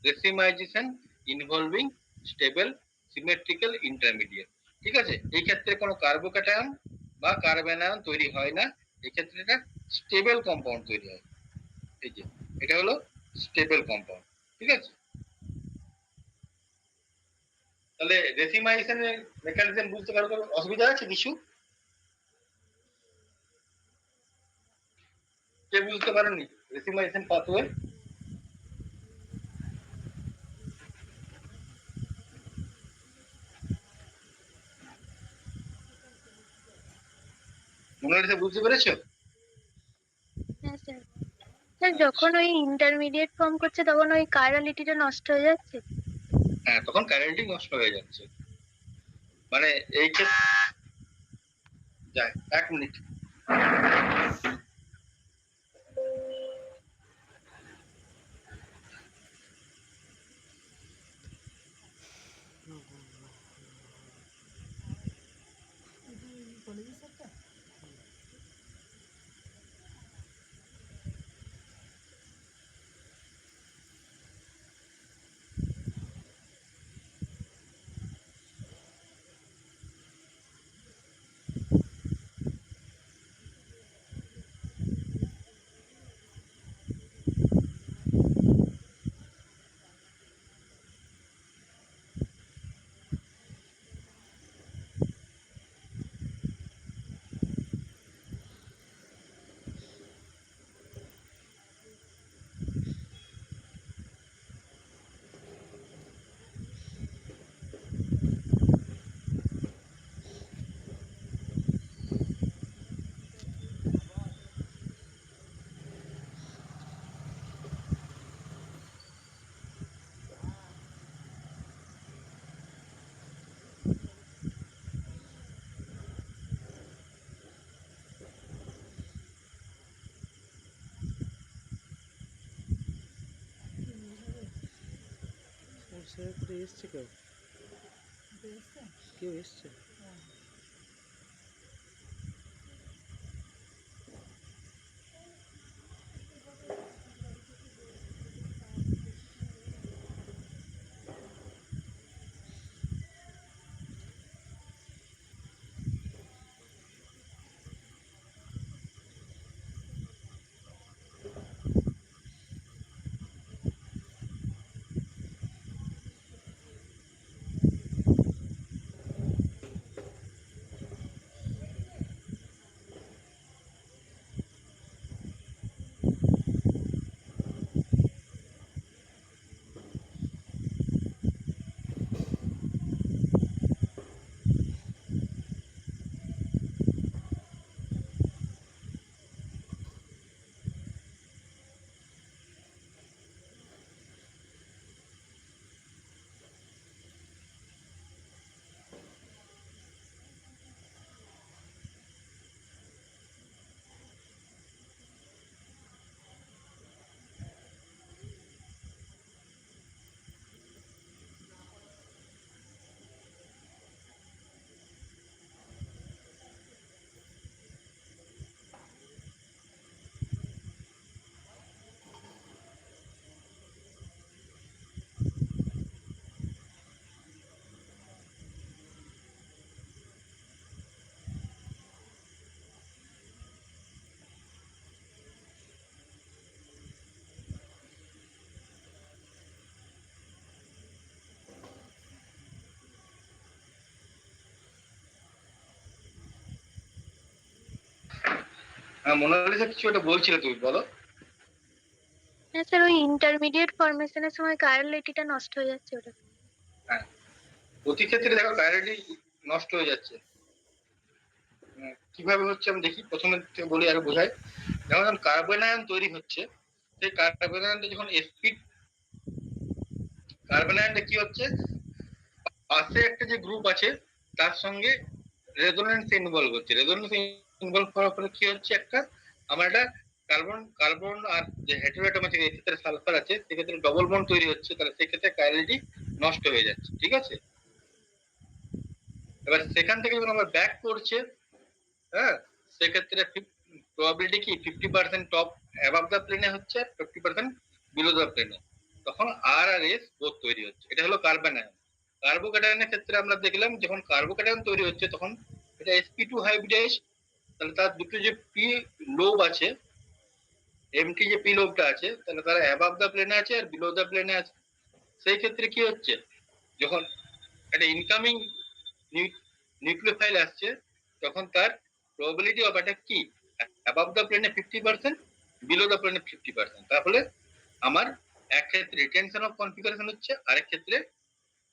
racemization involving stable symmetrical intermediate, ঠিক আছে। এই ক্ষেত্রে কোনো কার্বোক্যাটায়ন বা কার্বন আয়ন তৈরি হয় না, এই ক্ষেত্রে এটা স্টেবল কম্পাউন্ড তৈরি হয়। এই যে এটা হলো স্টেবল কম্পাউন্ড, ঠিক আছে। তাহলে রেসিমাইজেশনের মেকানিজম বুঝতে কারো কোনো অসুবিধা আছে কিছু? কে বুঝতে পারেননি রেসিমাইজেশন পাথওয়ে? মনে হচ্ছে বুঝতে পেরেছো? হ্যাঁ স্যার। স্যার যখন ওই ইন্টারমিডিয়েট ফর্ম করছে তখন ওই কাইরালিটিটা নষ্ট হয়ে যাচ্ছে। হ্যাঁ, তখন কারেন্টই নষ্ট হয়ে যাচ্ছে। মানে এই ক্ষেত্রে যাই 1 মিনিট। স্যার করে এসছে কেউ এসছে হ্যাঁ, মোনালিসা কিছু একটা বলছিলে, তুমি বলো। হ্যাঁ স্যার, ওই ইন্টারমিডিয়েট ফরমেশনের সময় কাইরালিটিটা নষ্ট হয়ে যাচ্ছে ওটা। হ্যাঁ, প্রতি ক্ষেত্রে দেখো কাইরালিটি নষ্ট হয়ে যাচ্ছে। কিভাবে হচ্ছে আমি দেখি, প্রথমে থেকে বলি আগে বোঝাই। যখন কার্বন আয়ন তৈরি হচ্ছে, সেই কার্বন আয়নটা যখন sp, কার্বন আয়নটা কি হচ্ছে, পাশে একটা যে গ্রুপ আছে তার সঙ্গে রেজোনেন্স ইনভলভ হচ্ছে। রেজোনেন্স ইনভলভ করার পরে কি হচ্ছে, একটা আমার একটা কার্বন কার্বন আর যে হেটেরোঅ্যাটম আছে, এক্ষেত্রে সালফার আছে, সেক্ষেত্রে ডবল বন্ড তৈরি হচ্ছে, তাহলে সেক্ষেত্রে কাইরালিটি নষ্ট হয়ে যাচ্ছে। ঠিক আছে, এবার সেখান থেকে যখন আমরা ব্যাক করছে, হ্যাঁ, সেক্ষেত্রে প্রবাবিলিটি কি 50% টপ অ্যাবাভ দ্য প্লেনে হচ্ছে, 50% বিলো দ্য প্লেনে, তখন আর আর এস বোথ তৈরি হচ্ছে। এটা হলো কার্বন আয়ন। কার্বোক্যাটায়নের ক্ষেত্রে আমরা দেখলাম যখন কার্বোক্যাটায়ন তৈরি হচ্ছে তখন এটা sp2 হাইব্রিডাইজ, তাহলে তার দুটো যে পি লোব আছে, এমটি যে পি লোবটা আছে, তাহলে তারা অ্যাবাভ দ্য প্লেনে আছে আর বিলো দ্য প্লেনে আছে। সেই ক্ষেত্রে কি হচ্ছে, যখন একটা ইনকামিং নিউক্লিওফাইল আসছে, তখন তার প্রবাবিলিটি অফ অ্যাটাক কি, অ্যাবাভ দ্য প্লেনে 50%, বিলো দ্য প্লেনে 50%। তাহলে আমার এক ক্ষেত্রে রিটেনশন অফ কনফিগারেশন হচ্ছে, আরেক ক্ষেত্রে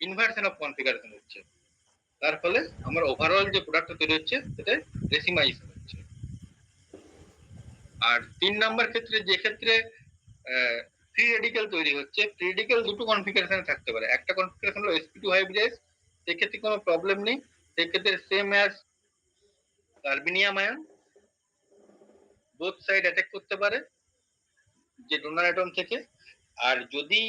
ইনভার্সন অফ কনফিগারেশন হচ্ছে। তার ফলে আমার ওভারঅল যে প্রোডাক্টটা তৈরি হচ্ছে সেটা রেসিমাইজেশন হচ্ছে। আর 3 নাম্বার ক্ষেত্রে, যে ক্ষেত্রে ফ্রি রেডিক্যাল তৈরি হচ্ছে, ফ্রি রেডিক্যাল দুটো কনফিগারেশনে থাকতে পারে। একটা কনফিগারেশন হলো sp2 হাইব্রিডাইজ, সেক্ষেত্রে কোনো প্রবলেম নেই, সেক্ষেত্রে same as carbenium ion, both side attack করতে পারে যে ডোনার অ্যাটম থেকে। আর যদি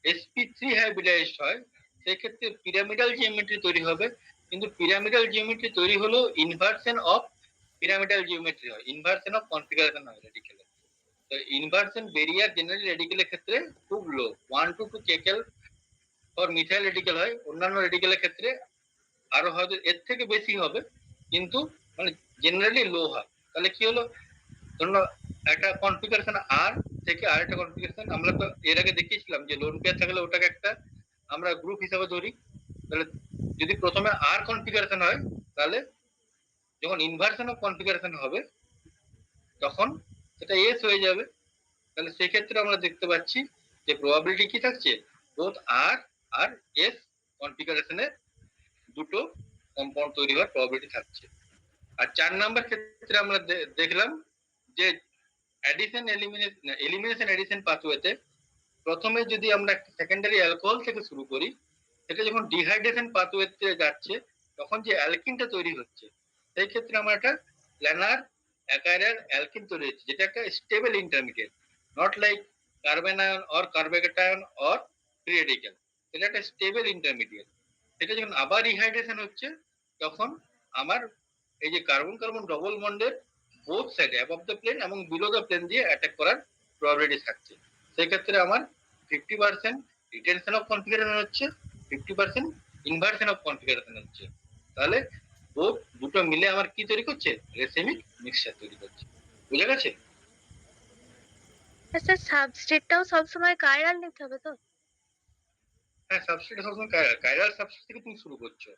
sp3 হাইব্রিডাইজ হয়, সেক্ষেত্রে পিরামিডাল জিওমেট্রি তৈরি হবে, কিন্তু পিরামিডাল জিওমেট্রি তৈরি হলো ইনভার্সন অফ পিরামিডাল জিওমেট্রি হয়, ইনভার্সন অফ কনফিগারেশন হয় রেডিক্যালে। তো ইনভার্সন বেরিয়ার জেনারেলি রেডিক্যালের ক্ষেত্রে খুব লো, 1 to 2 Kegel for methyl radical হয়, অন্যান্য রেডিক্যালের ক্ষেত্রে আরো হয়তো এর থেকে বেশি হবে, কিন্তু মানে জেনারেলি লো হয়। তাহলে কি হলো, ধরুন একটা কনফিগারেশন আর থেকে আরেকটা কনফিগারেশন, আমরা তো এর আগে দেখিয়েছিলাম যে লোন পেয়ার থাকলে ওটাকে একটা আমরা গ্রুপ হিসাবে ধরি। তাহলে যদি প্রথমে আর কনফিগারেশন হয়, তাহলে যখন ইনভার্সন অফ কনফিগারেশন হবে তখন সেটা এস হয়ে যাবে। তাহলে সেক্ষেত্রে আমরা দেখতে পাচ্ছি যে প্রবাবিলিটি কি থাকছে, বোথ আর আর এস কনফিগারেশনের দুটো কম্পাউন্ড তৈরি হওয়ার প্রবাবিলিটি থাকছে। আর 4 নাম্বার ক্ষেত্রে আমরা দেখলাম যে অ্যাডিশন এলিমিনেশন অ্যাডিশন পাথওয়েতে প্রথমে যদি আমরা একটা সেকেন্ডারি অ্যালকোহল থেকে শুরু করি, সেটা যখন ডিহাইড্রেশন পাথওয়েতে যাচ্ছে তখন যে অ্যালকিনটা তৈরি হচ্ছে, সেই ক্ষেত্রে আমরা একটা প্ল্যানার অ্যাকাইরাল অ্যালকিন তৈরি হচ্ছে, যেটা একটা stable intermediate, not like carbon ion or carbocation or free radical. এটা একটা স্টেবল ইন্টারমিডিয়েট। সেটা যখন আবার রিহাইড্রেশন হচ্ছে তখন আমার এই যে কার্বন কার্বন ডবল বন্ডের বোথ সাইডে অ্যাবভ দ্য প্লেন এবং বিলো দ্য প্লেন দিয়ে অ্যাটাক করার প্রবাবিলিটি থাকছে। সেই ক্ষেত্রে আমার 50% রিটেনশন অফ কনফিগারেশন হচ্ছে, 50% ইনভার্সন অফ কনফিগারেশন হচ্ছে। তাহলে বোথ দুটো মিলে আমার কি তৈরি করছে? রেসিমিক মিক্সচার তৈরি করছে। বুঝা গেছে? আর স্যার সাবস্ট্রেটটাও সবসময় কাইরাল নিতে হবে তো? হ্যাঁ, সাবস্ট্রেট সবসময় কাইরাল সাবস্ট্রেট থেকে তুমি শুরু করছো।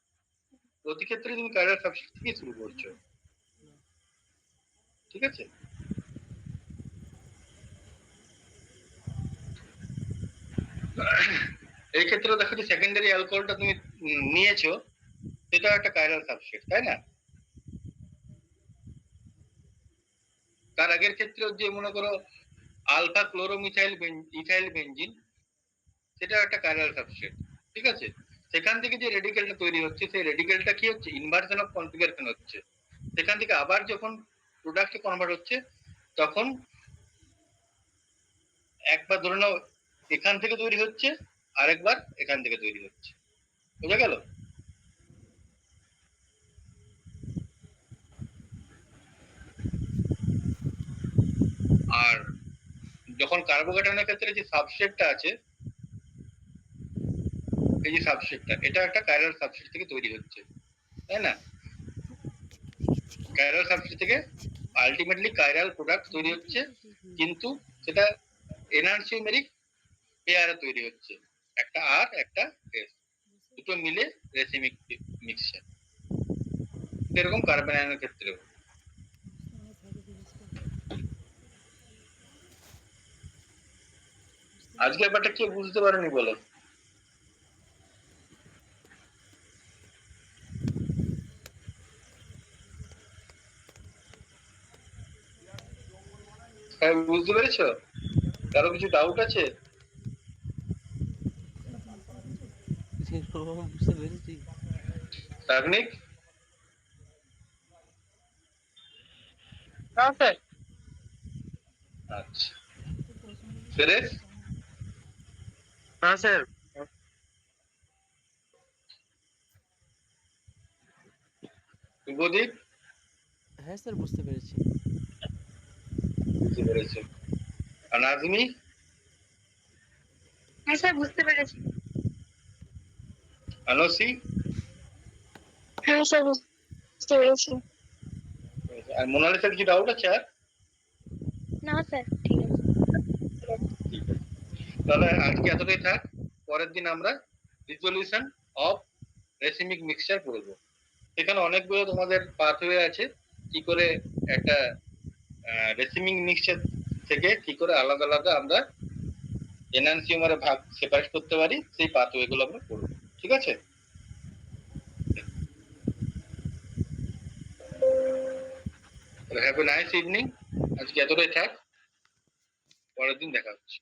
প্রতি ক্ষেত্রে তুমি কাইরাল সাবস্ট্রেট থেকে শুরু করছো। ঠিক আছে? এই ক্ষেত্রে দেখো যে সেকেন্ডারি অ্যালকোহলটা তুমি নিয়েছো, সেটা একটা কাইরাল সাবস্ট্রেট, তাই না? তার আগের ক্ষেত্রে যে মনে করো আলফা ক্লোরোমিথাইল ইথাইল বেনজিন, সেটা একটা কাইরাল সাবস্ট্রেট। ঠিক আছে? সেখান থেকে যে রেডিকেলটা তৈরি হচ্ছে, সেই রেডিকেলটা কি হচ্ছে? ইনভার্সন অফ কনফিগারেশন হচ্ছে। সেখান থেকে আবার যখন প্রোডাক্টে কনভার্ট হচ্ছে তখন একবার ধরে নাও এখান থেকে তৈরি হচ্ছে, আরেকবার এখান থেকে তৈরি হচ্ছে। বুঝা গেল? আর যখন কার্বোক্যাটায়নের ক্ষেত্রে যে সাবস্ট্রেটটা আছে, এই যে সাবস্ট্রেটটা, এটা একটা কাইরাল সাবস্ট্রেট থেকে তৈরি হচ্ছে, তাই না? কাইরাল সাবস্ট্রেট থেকে আলটিমেটলি কাইরাল প্রোডাক্ট তৈরি হচ্ছে, কিন্তু সেটা এনার্জিওমেরিক পেয়ারে তৈরি হচ্ছে, একটা আর একটা এস, দুটো মিলে রেসিমিক মিক্সচার। এরকম কার্বন আয়নের ক্ষেত্রেও। আজকে ব্যাপারটা কেউ বুঝতে পারেনি বলো? হ্যাঁ, বুঝতে পেরেছো? কারো কিছু ডাউট আছে? বুঝতে পেরেছি। তাকনিক? না স্যার। আচ্ছা, ফেরেশ? না স্যার। শুভদীপ? হ্যাঁ স্যার, বুঝতে পেরেছি। বুঝতে পেরেছো। আর নাজমি? হ্যাঁ স্যার, বুঝতে পেরেছি। আনসি? হ্যাঁ স্যার, বুঝতে পেরেছি। আর মোনালিসার কিছু ডাউট আছে আর? না স্যার, ঠিক আছে। ঠিক আছে, তাহলে আজকে এতটাই থাক। পরের দিন আমরা রিজলিউশন অফ রেসিমিক মিক্সচার করবো। এখানে অনেকগুলো তোমাদের পাথওয়ে আছে, কি করে একটা রেসিমিক মিক্সচার থেকে কি করে আলাদা আলাদা আমরা এনানসিওমারে ভাগ সেপারেট করতে পারি, সেই পাথওয়ে গুলো আমরা করবো। ঠিক আছে? Have a nice evening. আজকে এতটাই থাক, পরের দিন দেখা হচ্ছে।